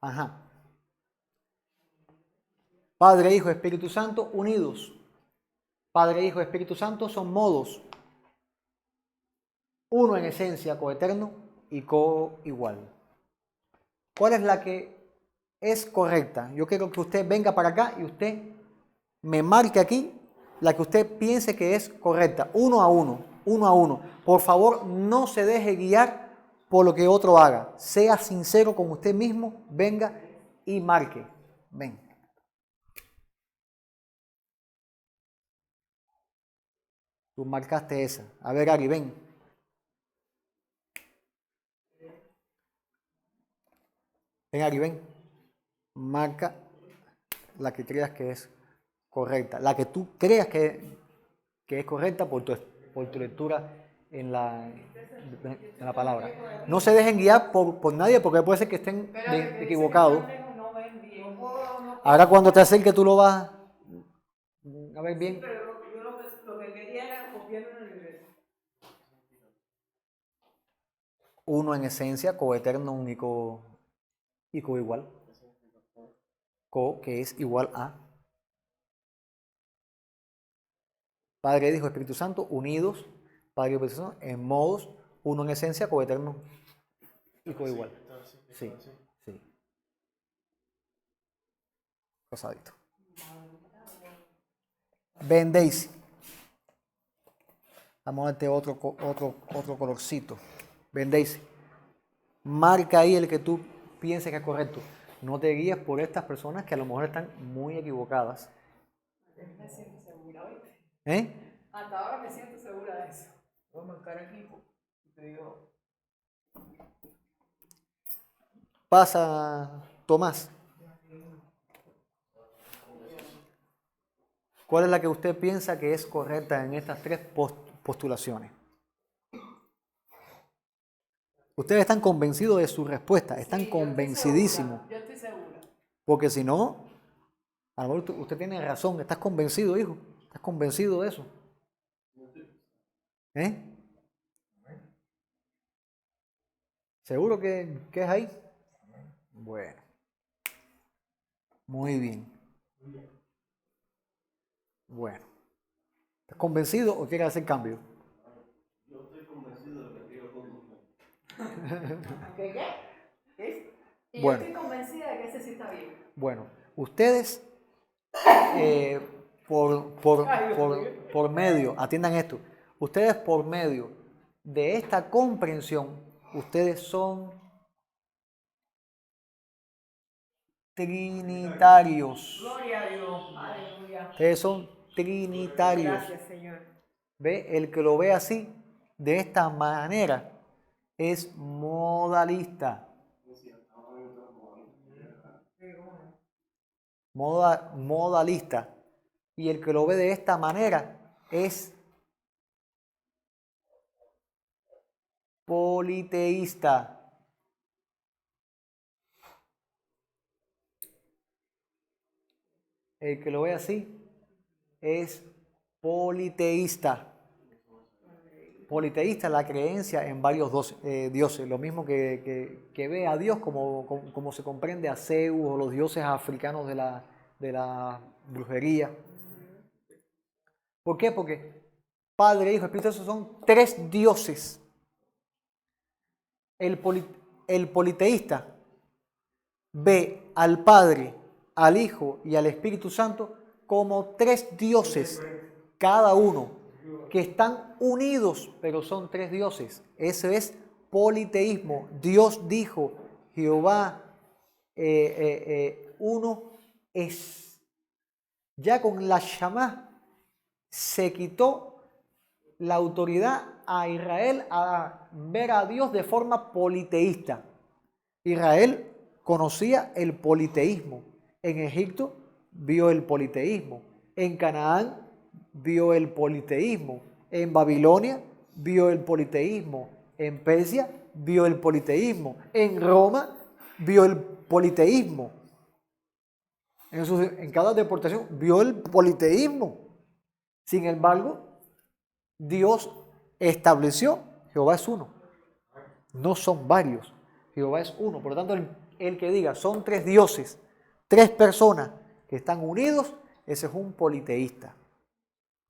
Ajá. Padre, Hijo, Espíritu Santo, unidos. Padre, Hijo, Espíritu Santo son modos. Uno en esencia, coeterno y coigual. ¿Cuál es la que es correcta? Yo quiero que usted venga para acá y usted me marque aquí la que usted piense que es correcta. Uno a uno, uno a uno. Por favor, no se deje guiar por lo que otro haga. Sea sincero con usted mismo, venga y marque. Ven. Tú marcaste esa. A ver, Ari, ven. Ven, Ari, ven. Marca la que creas que es correcta. La que tú creas que es correcta por tu lectura en la palabra. No se dejen guiar por nadie porque puede ser que estén equivocados. No ven bien. Ahora cuando te acerques tú lo vas a ver bien. Pero yo lo que quería era copiarlo en el libreto. Uno en esencia, coeterno, único y coigual. Co, que es igual a Padre, Hijo, Espíritu Santo, unidos, Padre y Espíritu Santo, en modos, uno en esencia, coeterno y coigual. Sí, sí. Rosadito. Vendéis. Vamos a darte otro colorcito. Vendéis. Marca ahí el que tú pienses que es correcto. No te guíes por estas personas que a lo mejor están muy equivocadas. Me siento segura, ¿oíste? ¿Eh? Hasta ahora me siento segura de eso. Voy a marcar aquí y te digo. Pasa, Tomás. ¿Cuál es la que usted piensa que es correcta en estas tres postulaciones? Ustedes están convencidos de su respuesta, están convencidísimos. Yo estoy segura. Porque si no, a lo mejor usted tiene razón, estás convencido, hijo. Estás convencido de eso. ¿Eh? ¿Seguro que es ahí? Bueno. Muy bien. Bueno. ¿Estás convencido o quieres hacer cambio? Yo estoy convencido de que quiero conducir. ¿Qué? Y Bueno. yo estoy convencida de que ese sí está bien. Bueno, ustedes por medio, atiendan esto, ustedes por medio de esta comprensión, ustedes son trinitarios. Gloria a Dios. Aleluya. Ustedes son trinitarios. Gracias, Señor. ¿Ve? El que lo ve así, de esta manera, es modalista. Modalista. Y el que lo ve de esta manera es politeísta. El que lo ve así es politeísta. Politeísta es la creencia en varios dioses, lo mismo que ve a Dios como se comprende a Zeus o los dioses africanos de la brujería. ¿Por qué? Porque Padre, Hijo, Espíritu Santo son tres dioses. El politeísta ve al Padre, al Hijo y al Espíritu Santo como tres dioses, cada uno, que están unidos, pero son tres dioses. Eso es politeísmo. Dios dijo, Jehová uno es. Ya con la Shamá se quitó la autoridad a Israel a ver a Dios de forma politeísta. Israel conocía el politeísmo. En Egipto vio el politeísmo. En Canaán vio el politeísmo. En Babilonia vio el politeísmo. En Persia vio el politeísmo. En Roma vio el politeísmo. En cada deportación vio el politeísmo. Sin embargo, Dios estableció, Jehová es uno. No son varios. Jehová es uno. Por lo tanto, el que diga son tres dioses, tres personas que están unidos, ese es un politeísta.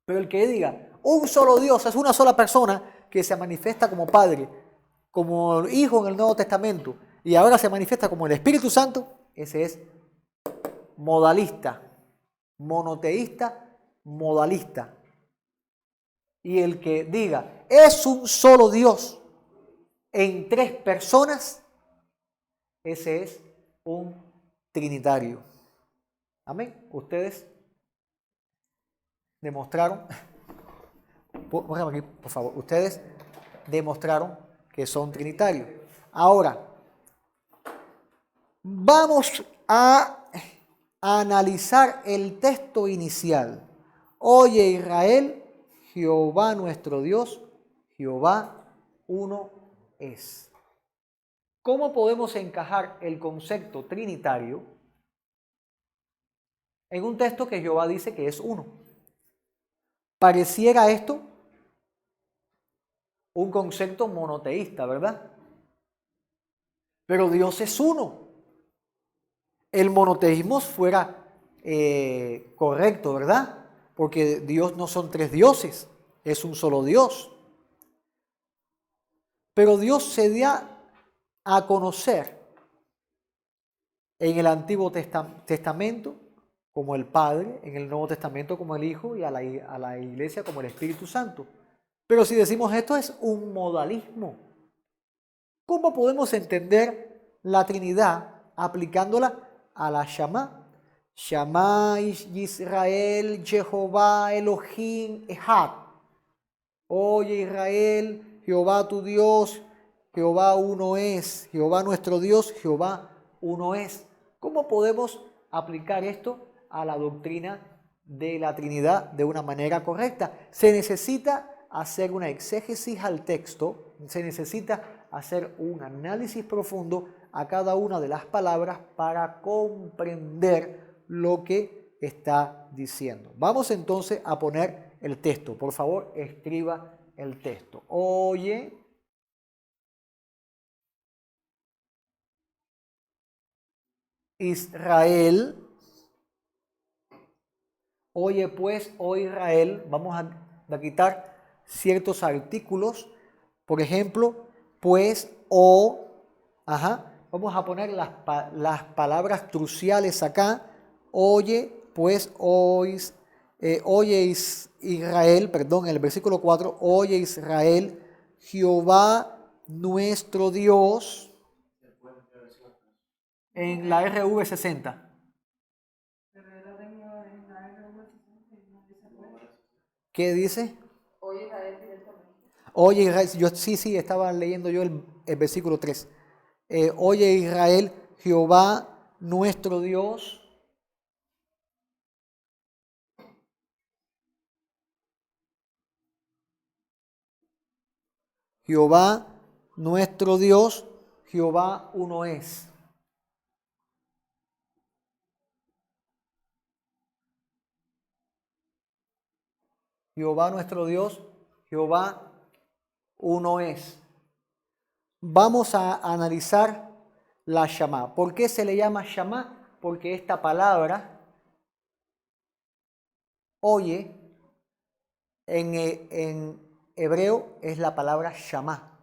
Pero el que diga un solo Dios, es una sola persona que se manifiesta como Padre, como Hijo en el Nuevo Testamento y ahora se manifiesta como el Espíritu Santo, ese es modalista, monoteísta, modalista. Y el que diga es un solo Dios en tres personas, ese es un trinitario. Amén. Ustedes demostraron Pónganme aquí, por favor. Ustedes demostraron que son trinitarios. Ahora, vamos a analizar el texto inicial. Oye Israel, Jehová nuestro Dios, Jehová uno es. ¿Cómo podemos encajar el concepto trinitario en un texto que Jehová dice que es uno? Pareciera esto un concepto monoteísta, ¿verdad? Pero Dios es uno. El monoteísmo fuera correcto, ¿verdad? Porque Dios no son tres dioses, es un solo Dios. Pero Dios se da a conocer en el Antiguo Testamento como el Padre, en el Nuevo Testamento como el Hijo y a la Iglesia como el Espíritu Santo. Pero si decimos esto es un modalismo. ¿Cómo podemos entender la Trinidad aplicándola a la Shama? Shama Israel, Jehová Elohim Echad. Oye Israel, Jehová tu Dios, Jehová uno es. Jehová nuestro Dios, Jehová uno es. ¿Cómo podemos aplicar esto a la doctrina de la Trinidad de una manera correcta? Se necesita hacer una exégesis al texto, se necesita hacer un análisis profundo a cada una de las palabras para comprender lo que está diciendo. Vamos entonces a poner el texto. Por favor, escriba el texto. Oye Israel. Oye pues, oh Israel, vamos a quitar ciertos artículos, por ejemplo, pues, o, vamos a poner las palabras cruciales acá. Oye pues, oye Israel, perdón, en el versículo 4, oye Israel, Jehová nuestro Dios, en la RV60. ¿Qué dice? Oye Israel directamente. Oye Israel, yo sí, estaba leyendo yo el versículo 3. Oye Israel, Jehová nuestro Dios. Jehová nuestro Dios, Jehová uno es. Jehová nuestro Dios, Jehová uno es. Vamos a analizar la Shama. ¿Por qué se le llama Shama? Porque esta palabra, oye, en hebreo es la palabra Shama.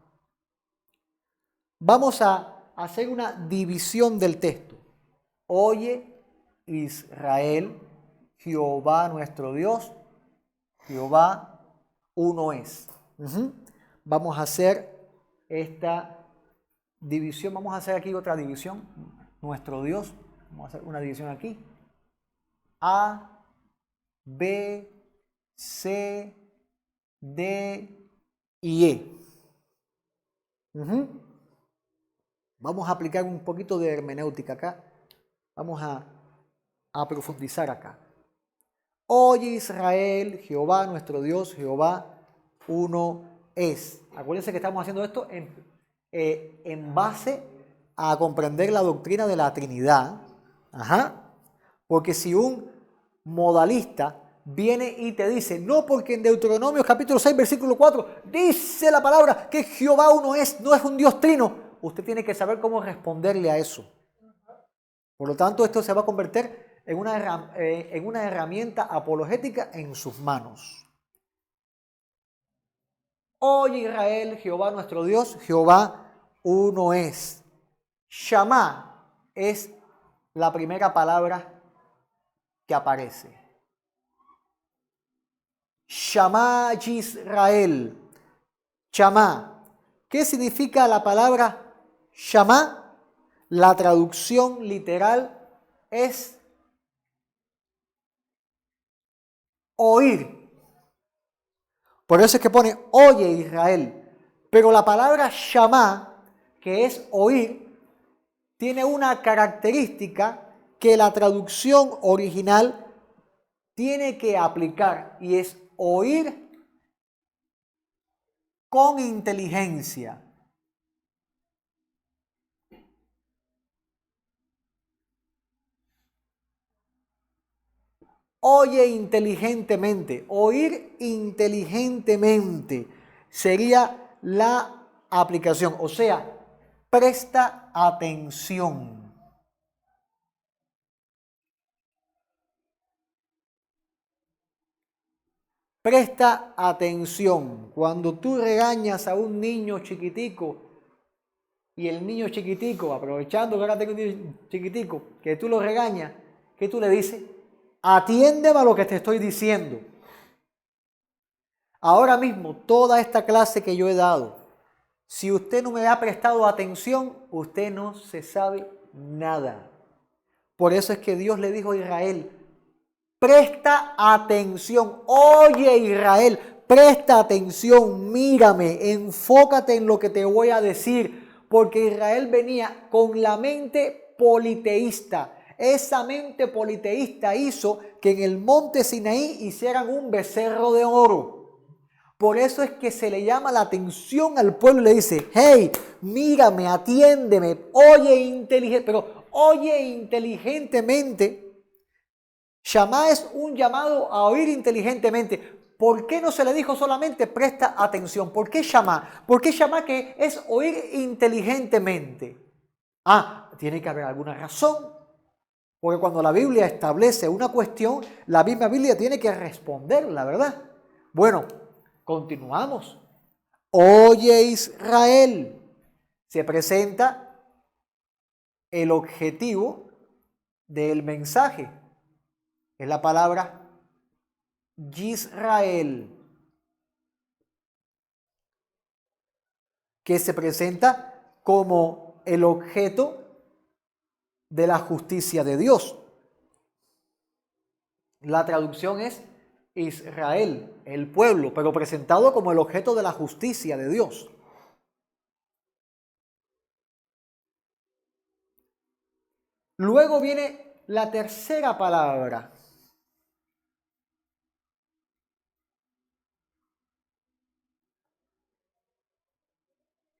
Vamos a hacer una división del texto. Oye Israel, Jehová nuestro Dios, Jehová uno es. Vamos a hacer esta división. Vamos a hacer aquí otra división. Nuestro Dios. Vamos a hacer una división aquí. A, B, C, D y E. Vamos a aplicar un poquito de hermenéutica acá. Vamos a profundizar acá. Oye Israel, Jehová nuestro Dios, Jehová uno es. Acuérdense que estamos haciendo esto en base a comprender la doctrina de la Trinidad. Porque si un modalista viene y te dice, no, porque en Deuteronomio capítulo 6, versículo 4, dice la palabra que Jehová uno es, no es un Dios trino. Usted tiene que saber cómo responderle a eso. Por lo tanto, esto se va a convertir en una herramienta apologética en sus manos. Oye Israel, Jehová nuestro Dios, Jehová uno es. Shama es la primera palabra que aparece. Shama Yisrael. Shama. ¿Qué significa la palabra Shama? La traducción literal es oír. Por eso es que pone, oye Israel. Pero la palabra shamá, que es oír, tiene una característica que la traducción original tiene que aplicar y es oír con inteligencia. Oye inteligentemente, oír inteligentemente sería la aplicación, o sea, presta atención. Presta atención. Cuando tú regañas a un niño chiquitico y el niño chiquitico, aprovechando que ahora tengo un niño chiquitico, que tú lo regañas, ¿qué tú le dices? Atiéndeme a lo que te estoy diciendo. Ahora mismo, toda esta clase que yo he dado, si usted no me ha prestado atención, usted no se sabe nada. Por eso es que Dios le dijo a Israel, presta atención, oye Israel, presta atención, mírame, enfócate en lo que te voy a decir, porque Israel venía con la mente politeísta. Esa mente politeísta hizo que en el monte Sinaí hicieran un becerro de oro. Por eso es que se le llama la atención al pueblo y le dice, hey, mírame, atiéndeme, oye inteligente, pero oye inteligentemente. Shamá es un llamado a oír inteligentemente. ¿Por qué no se le dijo solamente presta atención? ¿Por qué Shamá? ¿Por qué Shamá que es oír inteligentemente? Ah, tiene que haber alguna razón. Porque cuando la Biblia establece una cuestión, la misma Biblia tiene que responderla, ¿verdad? Bueno, continuamos. Oye Israel, se presenta el objetivo del mensaje. Es la palabra Yisrael, que se presenta como el objeto de la justicia de Dios. La traducción es Israel, el pueblo, pero presentado como el objeto de la justicia de Dios. Luego viene la tercera palabra.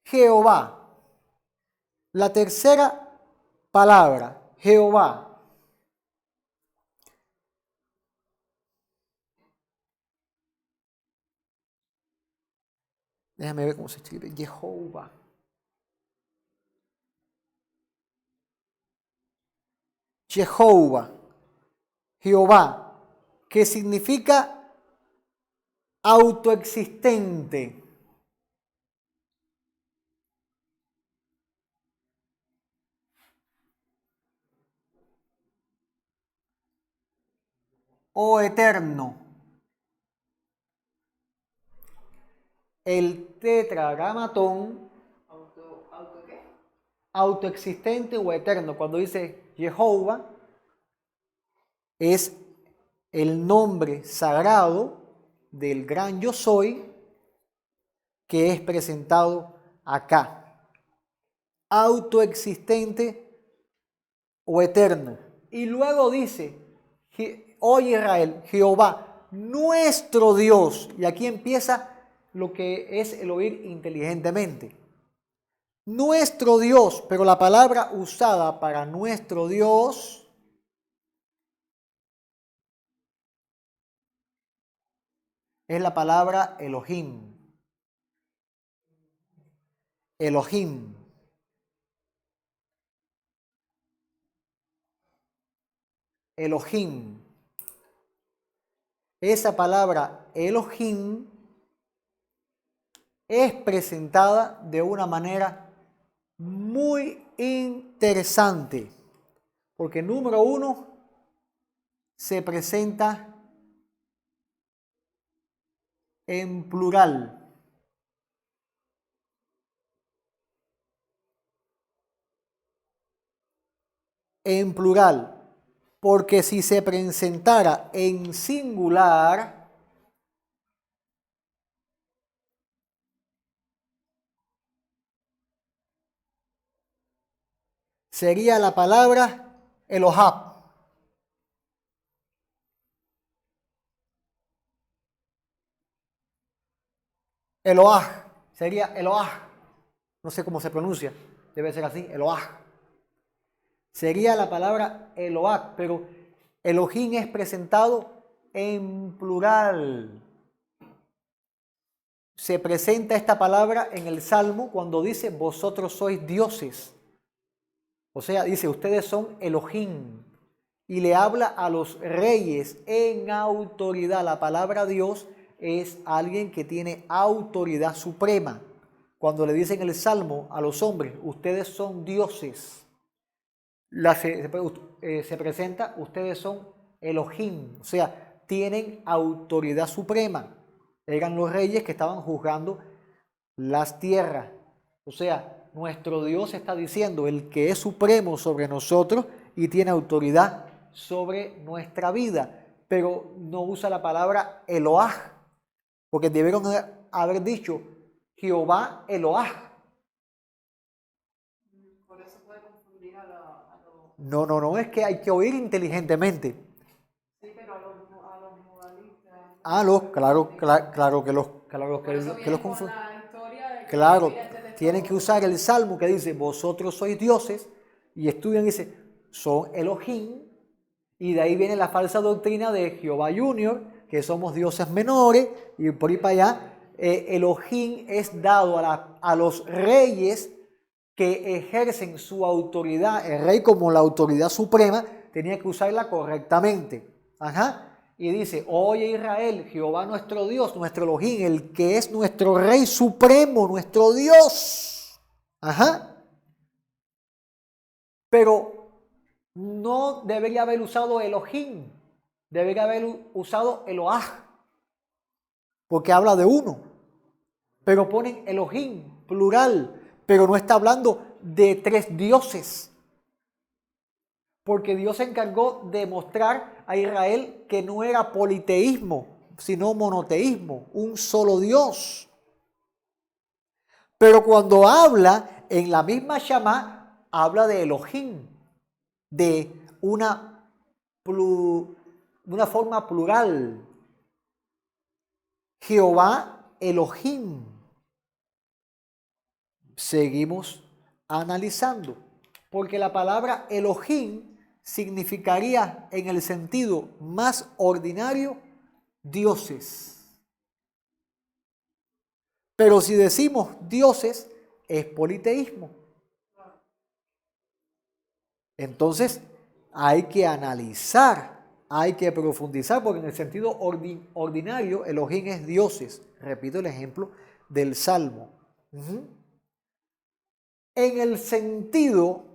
Jehová. La tercera palabra, Jehová. Déjame ver cómo se escribe. Jehová. Jehová. Jehová. Que significa autoexistente. O eterno. El tetragramatón. ¿Auto qué? Autoexistente o eterno. Cuando dice Jehová, es el nombre sagrado del gran yo soy que es presentado acá. Autoexistente o eterno. Y luego dice, oye Israel, Jehová, nuestro Dios. Y aquí empieza lo que es el oír inteligentemente. Nuestro Dios, pero la palabra usada para nuestro Dios es la palabra Elohim. Elohim. Elohim. Esa palabra Elohim es presentada de una manera muy interesante, porque número uno se presenta en plural. En plural, porque si se presentara en singular, sería la palabra Elohab. Eloah, sería Eloah. No sé cómo se pronuncia, debe ser así, Eloah. Sería la palabra Eloah, pero Elohim es presentado en plural. Se presenta esta palabra en el Salmo cuando dice, vosotros sois dioses. O sea, dice, ustedes son Elohim. Y le habla a los reyes en autoridad. La palabra Dios es alguien que tiene autoridad suprema. Cuando le dicen el Salmo a los hombres, ustedes son dioses. Se presenta, ustedes son Elohim. O sea, tienen autoridad suprema. Eran los reyes que estaban juzgando las tierras. O sea, nuestro Dios está diciendo, el que es supremo sobre nosotros y tiene autoridad sobre nuestra vida. Pero no usa la palabra Eloah, porque debieron haber dicho Jehová Eloah. Por eso puede confundir a los... No, es que hay que oír inteligentemente. Sí, pero a los modalistas. Claro que los confunden. Claro, tienen que usar el Salmo que dice, vosotros sois dioses, y estudian y dice, son Elohim, y de ahí viene la falsa doctrina de Jehová Junior, que somos dioses menores, y por ahí para allá, Elohim es dado a los reyes que ejercen su autoridad. El rey, como la autoridad suprema, tenía que usarla correctamente. Y dice, oye Israel, Jehová nuestro Dios, nuestro Elohim, el que es nuestro Rey supremo, nuestro Dios. Pero no debería haber usado Elohim, debería haber usado Eloah, porque habla de uno. Pero ponen Elohim, plural, pero no está hablando de tres dioses. Porque Dios se encargó de mostrar a Israel que no era politeísmo, sino monoteísmo, un solo Dios. Pero cuando habla en la misma Shamá, habla de Elohim, de una forma plural. Jehová Elohim. Seguimos analizando, porque la palabra Elohim significaría en el sentido más ordinario dioses. Pero si decimos dioses es politeísmo. Entonces hay que analizar, hay que profundizar, porque en el sentido ordinario Elohim es dioses. Repito el ejemplo del Salmo. En el sentido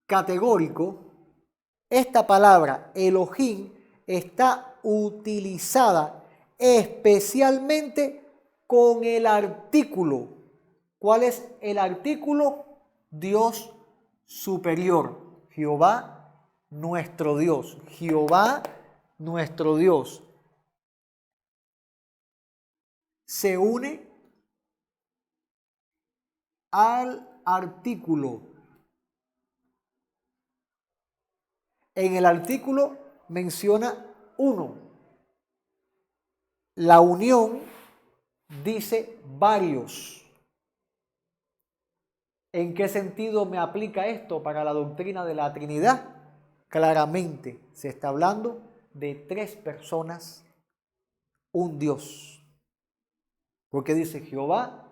categórico, esta palabra Elohim está utilizada especialmente con el artículo. ¿Cuál es el artículo? Dios superior. Jehová nuestro Dios. Jehová nuestro Dios. Se une al artículo. En el artículo menciona uno. La unión dice varios. ¿En qué sentido me aplica esto para la doctrina de la Trinidad? Claramente se está hablando de tres personas, un Dios. Porque dice Jehová,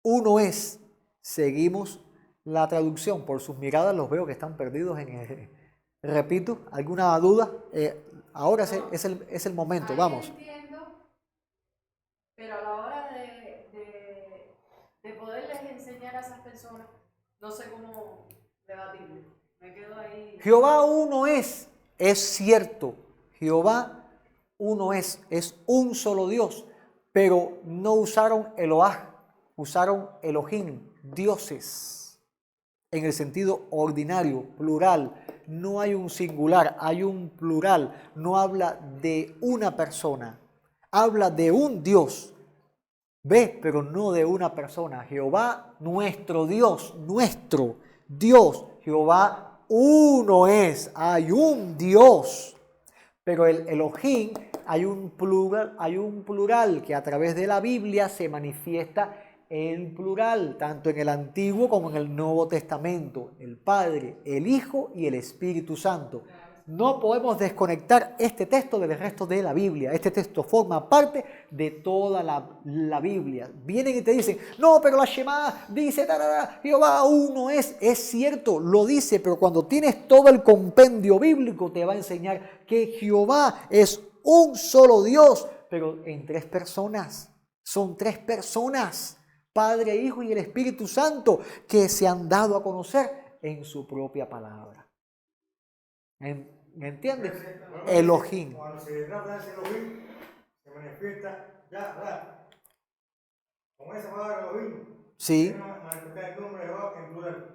uno es. Seguimos la traducción. Por sus miradas los veo que están perdidos en el... Repito, ¿alguna duda? Ahora es el momento, vamos. Entiendo, pero a la hora de poderles enseñar a esas personas, no sé cómo debatirlo. Me quedo ahí. Jehová uno es cierto. Jehová uno es un solo Dios, pero no usaron Eloah, usaron Elohim, dioses. En el sentido ordinario, plural, no hay un singular, hay un plural, no habla de una persona, habla de un Dios, ¿ves? Pero no de una persona. Jehová, nuestro Dios, nuestro, Dios. Jehová uno es. Hay un Dios. Pero el Elohim hay un plural que a través de la Biblia se manifiesta en plural, tanto en el Antiguo como en el Nuevo Testamento. El Padre, el Hijo y el Espíritu Santo. No podemos desconectar este texto del resto de la Biblia. Este texto forma parte de toda la Biblia. Vienen y te dicen, no, pero la Shema dice, Jehová uno es. Es cierto, lo dice, pero cuando tienes todo el compendio bíblico te va a enseñar que Jehová es un solo Dios, pero en tres personas. Son tres personas, Padre, Hijo y el Espíritu Santo, que se han dado a conocer en su propia palabra. ¿Me entiendes? Elohim. Cuando se trata de ese Elohim, se manifiesta ya, ¿verdad? Con esa palabra Elohim, Sí. se manifiesta el nombre de Jehová en plural.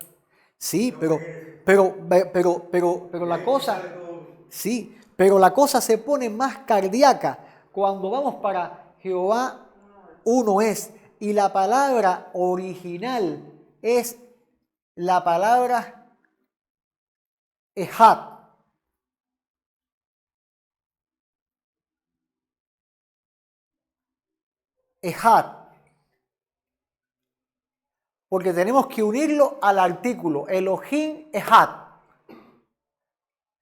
Sí, pero la cosa, sí, pero la cosa se pone más cardíaca cuando vamos para Jehová uno es. Y la palabra original es la palabra Ejad. Ejad. Porque tenemos que unirlo al artículo Elohim Ejad.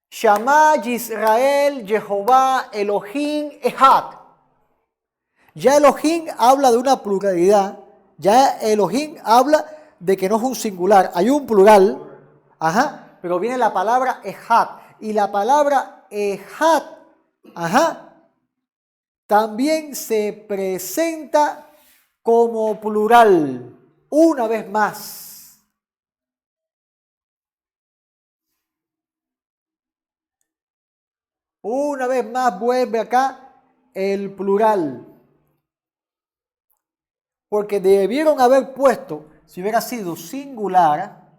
Shama Yisrael Jehová Elohim Ejad. Ya Elohim habla de una pluralidad. Ya Elohim habla de que no es un singular. Hay un plural. Ajá. Pero viene la palabra Ejad. Y la palabra Ejad. Ajá. También se presenta como plural. Una vez más. Una vez más vuelve acá el plural. Porque debieron haber puesto, si hubiera sido singular,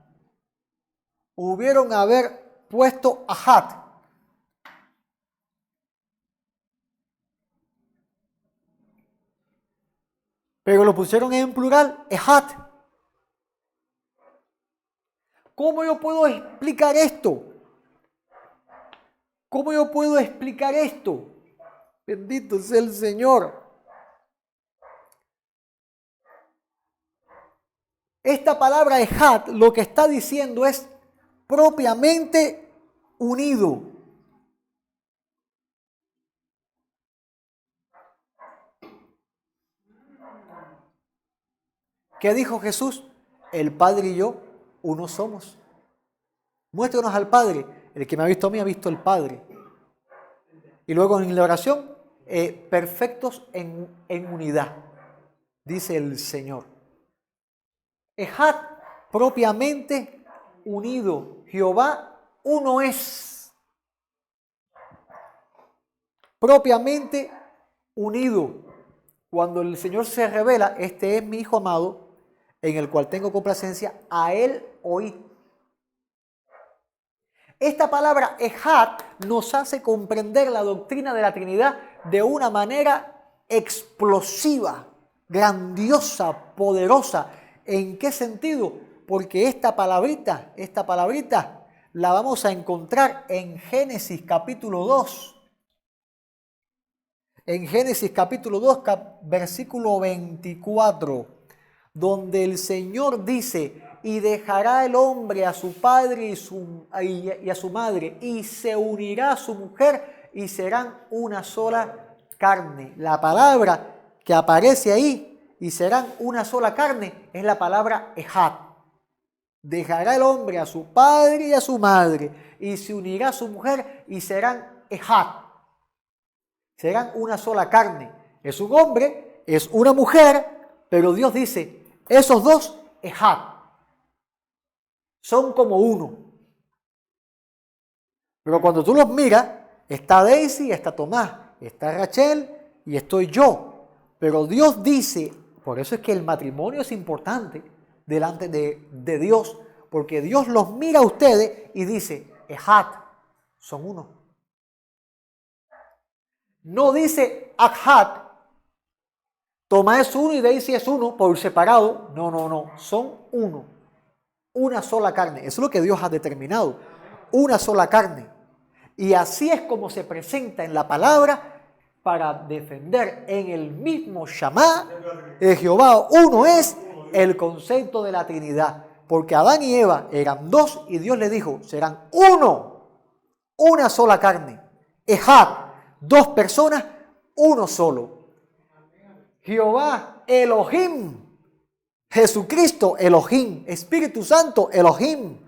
hubieron haber puesto Ahad. Pero lo pusieron en plural, Ejad. ¿Cómo yo puedo explicar esto? ¿Cómo yo puedo explicar esto? Bendito sea el Señor. Esta palabra Ejad lo que está diciendo es propiamente unido. ¿Qué dijo Jesús? El Padre y yo uno somos. Muéstranos al Padre. El que me ha visto a mí ha visto al Padre. Y luego en la oración, perfectos en unidad, dice el Señor. Ejad, propiamente unido. Jehová uno es. Propiamente unido. Cuando el Señor se revela, este es mi Hijo amado, en el cual tengo complacencia, a Él oíd. Esta palabra Ejad nos hace comprender la doctrina de la Trinidad de una manera explosiva, grandiosa, poderosa. ¿En qué sentido? Porque esta palabrita la vamos a encontrar en Génesis capítulo 2. En Génesis capítulo 2, versículo 24, donde el Señor dice, y dejará el hombre a su padre y a su madre, y se unirá a su mujer, y serán una sola carne. La palabra que aparece ahí, y serán una sola carne, es la palabra Ejad. Dejará el hombre a su padre y a su madre, y se unirá a su mujer, y serán Ejad. Serán una sola carne. Es un hombre, es una mujer, pero Dios dice, esos dos, Ejad. Son como uno. Pero cuando tú los miras, está Daisy, está Tomás, está Rachel y estoy yo. Pero Dios dice, por eso es que el matrimonio es importante delante de Dios, porque Dios los mira a ustedes y dice, Ejad, son uno. No dice Ahad, Tomás es uno y Daisy es uno por separado. No, son uno. una sola carne. Eso es lo que Dios ha determinado, una sola carne. Y así es como se presenta en la palabra para defender en el mismo Shamá de Jehová. Uno es el concepto de la Trinidad. Porque Adán y Eva eran dos y Dios les dijo, serán uno, una sola carne. Ejad, dos personas, uno solo. Jehová, Elohim, Jesucristo, Elohim, Espíritu Santo, Elohim,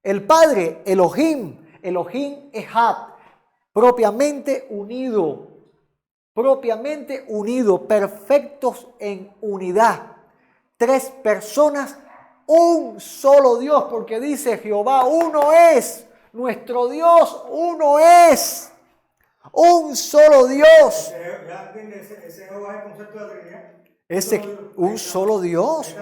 el Padre, Elohim, Elohim Ejad, propiamente unido, perfectos en unidad. Tres personas, un solo Dios, porque dice Jehová, uno es, nuestro Dios, uno es, un solo Dios. Ya entiende, ese Jehová es el concepto de la Trinidad. Un solo Dios,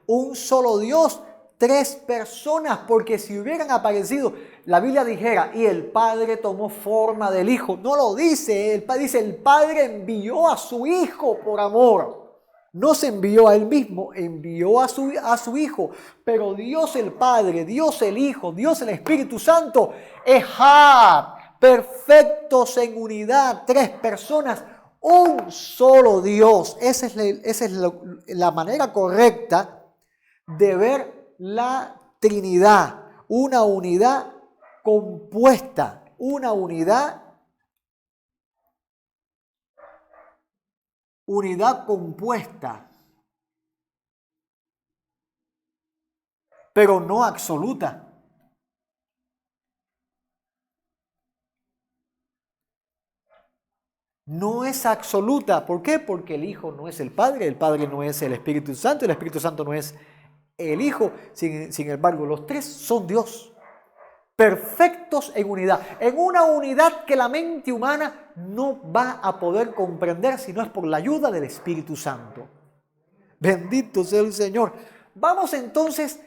un solo Dios, tres personas, porque si hubieran aparecido, la Biblia dijera, y el Padre tomó forma del Hijo. No lo dice, dice el Padre envió a su Hijo por amor. No se envió a él mismo, envió a su Hijo. Pero Dios el Padre, Dios el Hijo, Dios el Espíritu Santo, Ejad, perfectos en unidad, tres personas, un solo Dios. Esa es la manera correcta de ver la Trinidad. Una unidad compuesta, una unidad compuesta, pero no absoluta. No es absoluta. ¿Por qué? Porque el Hijo no es el Padre no es el Espíritu Santo, el Espíritu Santo no es el Hijo. Sin embargo, los tres son Dios. Perfectos en unidad. En una unidad que la mente humana no va a poder comprender si no es por la ayuda del Espíritu Santo. Bendito sea el Señor. Vamos entonces,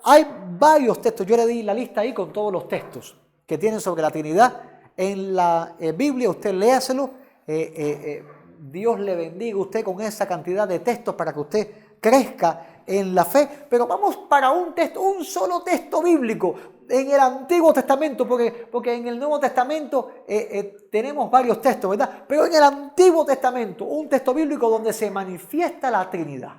hay varios textos. Yo le di la lista ahí con todos los textos que tienen sobre la Trinidad en la Biblia. Usted léaselo. Dios le bendiga a usted con esa cantidad de textos para que usted crezca en la fe. Pero vamos para un solo texto bíblico en el Antiguo Testamento, porque en el Nuevo Testamento tenemos varios textos, ¿verdad? Pero en el Antiguo Testamento, un texto bíblico donde se manifiesta la Trinidad.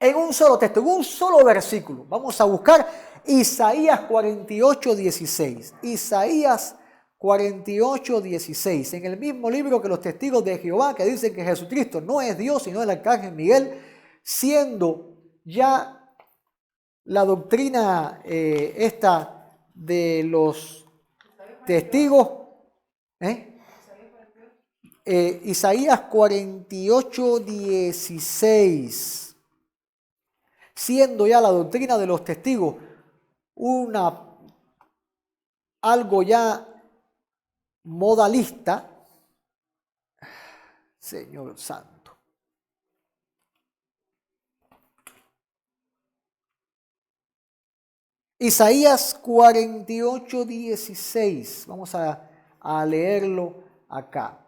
En un solo texto, en un solo versículo. Vamos a buscar Isaías 48:16. Isaías 48:16. En el mismo libro que los testigos de Jehová, que dicen que Jesucristo no es Dios, sino el arcángel Miguel, siendo ya la doctrina esta de los testigos, Isaías 48:16, siendo ya la doctrina de los testigos algo ya modalista, Señor Santo. Isaías 48:16. Vamos a leerlo acá.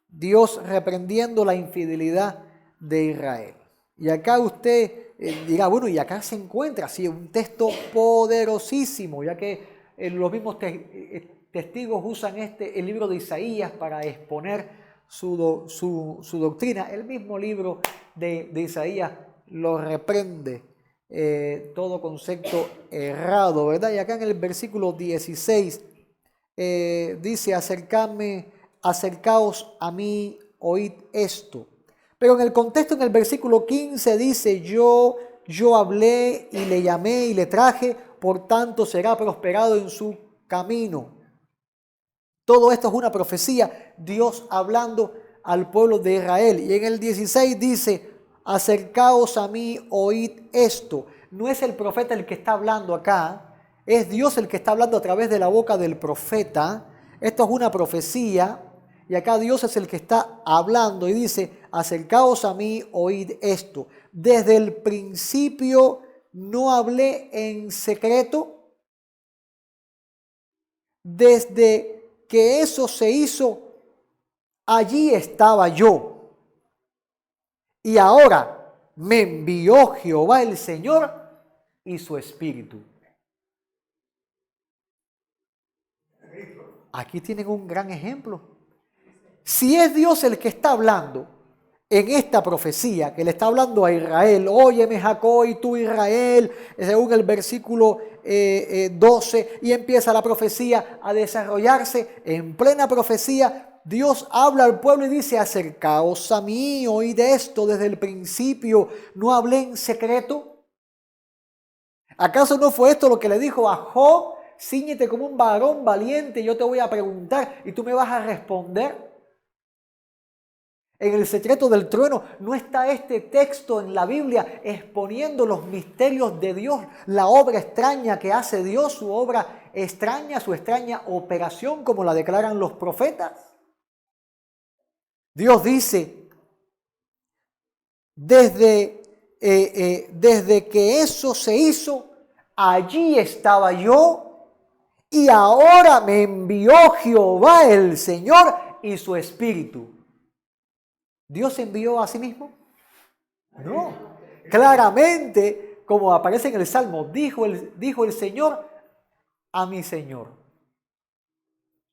Dios reprendiendo la infidelidad de Israel. Y acá usted dirá, bueno, y acá se encuentra así un texto poderosísimo, ya que los mismos testigos usan el libro de Isaías para exponer su doctrina. El mismo libro de Isaías lo reprende. Todo concepto errado, ¿verdad? Y acá en el versículo 16 dice, acercaos a mí, oíd esto. Pero en el contexto, en el versículo 15 dice, yo hablé y le llamé y le traje, por tanto será prosperado en su camino. Todo esto es una profecía, Dios hablando al pueblo de Israel. Y en el 16 dice, acercaos a mí, oíd esto. No es el profeta el que está hablando acá, es Dios el que está hablando a través de la boca del profeta. Esto es una profecía y acá Dios es el que está hablando y dice, acercaos a mí, oíd esto. Desde el principio no hablé en secreto, desde que eso se hizo, allí estaba yo. Y ahora, me envió Jehová el Señor y su Espíritu. Aquí tienen un gran ejemplo. Si es Dios el que está hablando en esta profecía, que le está hablando a Israel, óyeme Jacob y tú Israel, según el versículo 12, y empieza la profecía a desarrollarse. En plena profecía, Dios habla al pueblo y dice, acercaos a mí, oíd esto desde el principio, no hablé en secreto. ¿Acaso no fue esto lo que le dijo a Job? Cíñete como un varón valiente, yo te voy a preguntar y tú me vas a responder. En el secreto del trueno, ¿no está este texto en la Biblia exponiendo los misterios de Dios, la obra extraña que hace Dios, su obra extraña, su extraña operación, como la declaran los profetas? Dios dice, desde que eso se hizo, allí estaba yo, y ahora me envió Jehová el Señor y su Espíritu. ¿Dios se envió a sí mismo? No. Claramente, como aparece en el Salmo, dijo el Señor a mi Señor.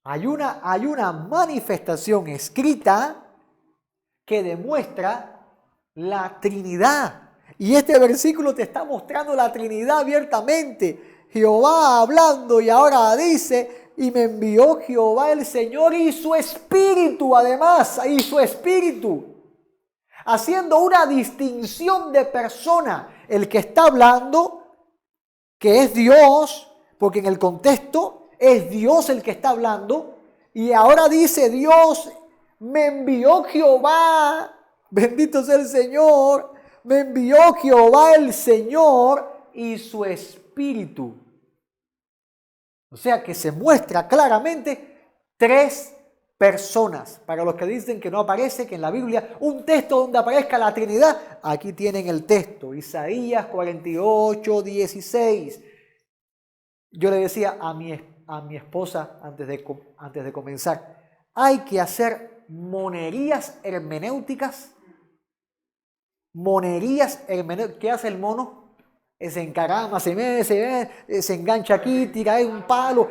Hay una manifestación escrita que demuestra la Trinidad. Y este versículo te está mostrando la Trinidad abiertamente. Jehová hablando y ahora dice, y me envió Jehová el Señor y su Espíritu además, y su Espíritu. Haciendo una distinción de persona. El que está hablando, que es Dios, porque en el contexto es Dios el que está hablando. Y ahora dice Dios, me envió Jehová, bendito sea el Señor, me envió Jehová el Señor y su Espíritu. O sea que se muestra claramente tres personas. Para los que dicen que no aparece, que en la Biblia un texto donde aparezca la Trinidad, aquí tienen el texto, Isaías 48, 16. Yo le decía a mi esposa antes de comenzar, hay que hacer monerías hermenéuticas. Monerías hermenéuticas. ¿Qué hace el mono? Se encarama, se engancha aquí, tira ahí un palo.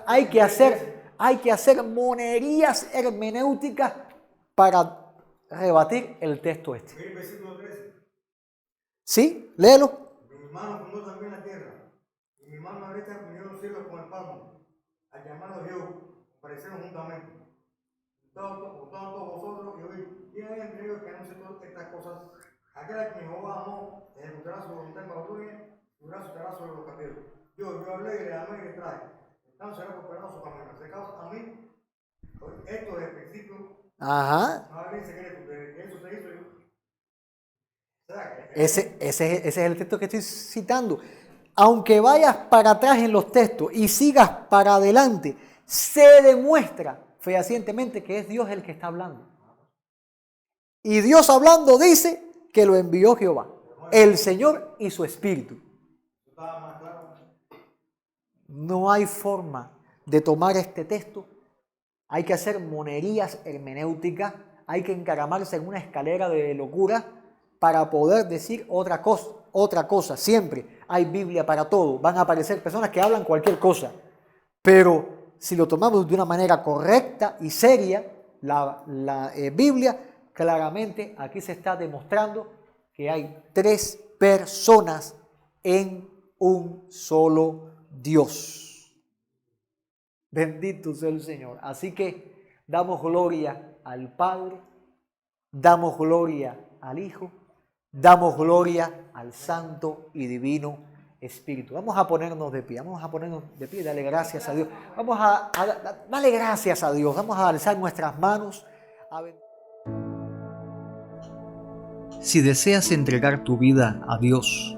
Hay que hacer monerías hermenéuticas para rebatir el texto este. El versículo 13. ¿Sí? Léelo. Mi hermano fundó también la tierra, y mi hermano ahorita unió los cielos con el palmo. Al llamarlo Dios, aparecieron juntamente. Todos vosotros que oís, ¿quién hay entre ellos que anuncie todas estas cosas? Aquel a quien Jehová amó, ejecutará su voluntad en Babilonia, su brazo estará sobre los cativos. Yo hablé y le amé y le traje. Entonces será prosperado su camino. Acercaos a mí. Esto desde el principio. Ajá. No hablé en secreto, desde que eso se hizo yo. Ese es el texto que estoy citando. Aunque vayas para atrás en los textos y sigas para adelante, se demuestra fehacientemente que es Dios el que está hablando. Y Dios hablando dice que lo envió Jehová, el Señor y su Espíritu. No hay forma de tomar este texto. Hay que hacer monerías hermenéuticas, hay que encaramarse en una escalera de locura para poder decir otra cosa. Siempre hay Biblia para todo. Van a aparecer personas que hablan cualquier cosa. Pero si lo tomamos de una manera correcta y seria, la Biblia, claramente aquí se está demostrando que hay tres personas en un solo Dios. Bendito sea el Señor. Así que damos gloria al Padre, damos gloria al Hijo, damos gloria al Santo y Divino Espíritu. Vamos a ponernos de pie, y darle gracias a Dios. Vamos a darle gracias a Dios, vamos a alzar nuestras manos. Si deseas entregar tu vida a Dios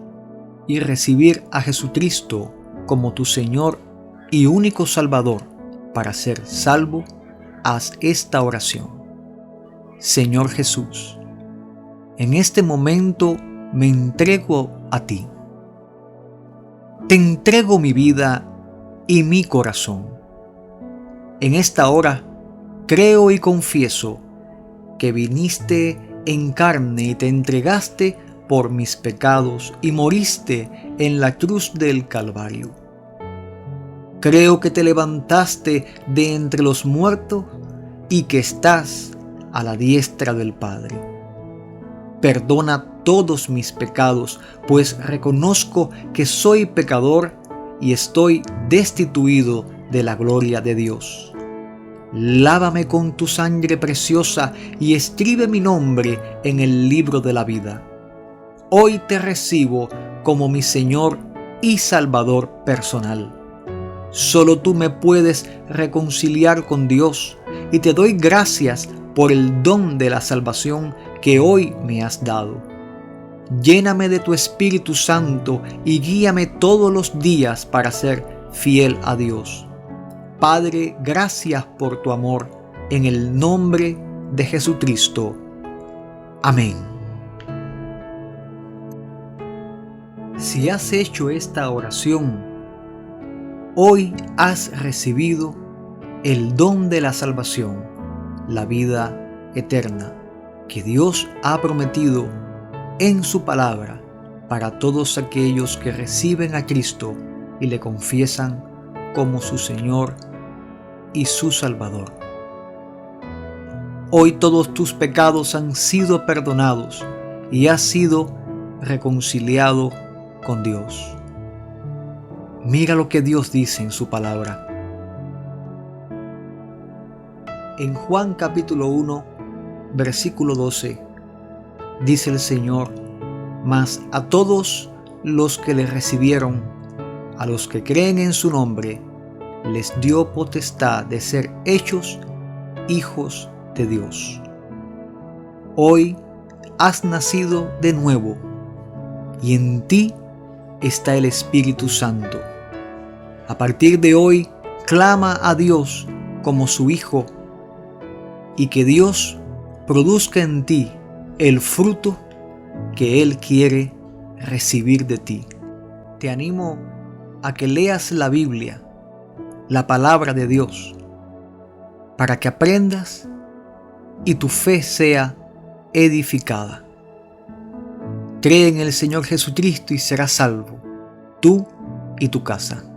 y recibir a Jesucristo como tu Señor y único Salvador para ser salvo, haz esta oración. Señor Jesús, en este momento me entrego a ti. Te entrego mi vida y mi corazón. En esta hora creo y confieso que viniste en carne y te entregaste por mis pecados y moriste en la cruz del Calvario. Creo que te levantaste de entre los muertos y que estás a la diestra del Padre. Perdona todos mis pecados, pues reconozco que soy pecador y estoy destituido de la gloria de Dios. Lávame con tu sangre preciosa y escribe mi nombre en el libro de la vida. Hoy te recibo como mi Señor y Salvador personal. Solo tú me puedes reconciliar con Dios y te doy gracias por el don de la salvación que hoy me has dado. Lléname de tu Espíritu Santo y guíame todos los días para ser fiel a Dios. Padre, gracias por tu amor, en el nombre de Jesucristo. Amén. Si has hecho esta oración, hoy has recibido el don de la salvación, la vida eterna, que Dios ha prometido en su palabra para todos aquellos que reciben a Cristo y le confiesan como su Señor y su Salvador. Hoy todos tus pecados han sido perdonados y has sido reconciliado con Dios. Mira lo que Dios dice en su palabra. En Juan capítulo 1, versículo 12, dice el Señor: mas a todos los que le recibieron, a los que creen en su nombre, les dio potestad de ser hechos hijos de Dios. Hoy has nacido de nuevo y en ti está el Espíritu Santo. A partir de hoy, clama a Dios como su Hijo y que Dios produzca en ti el fruto que Él quiere recibir de ti. Te animo a que leas la Biblia, la palabra de Dios, para que aprendas y tu fe sea edificada. Cree en el Señor Jesucristo y serás salvo, tú y tu casa.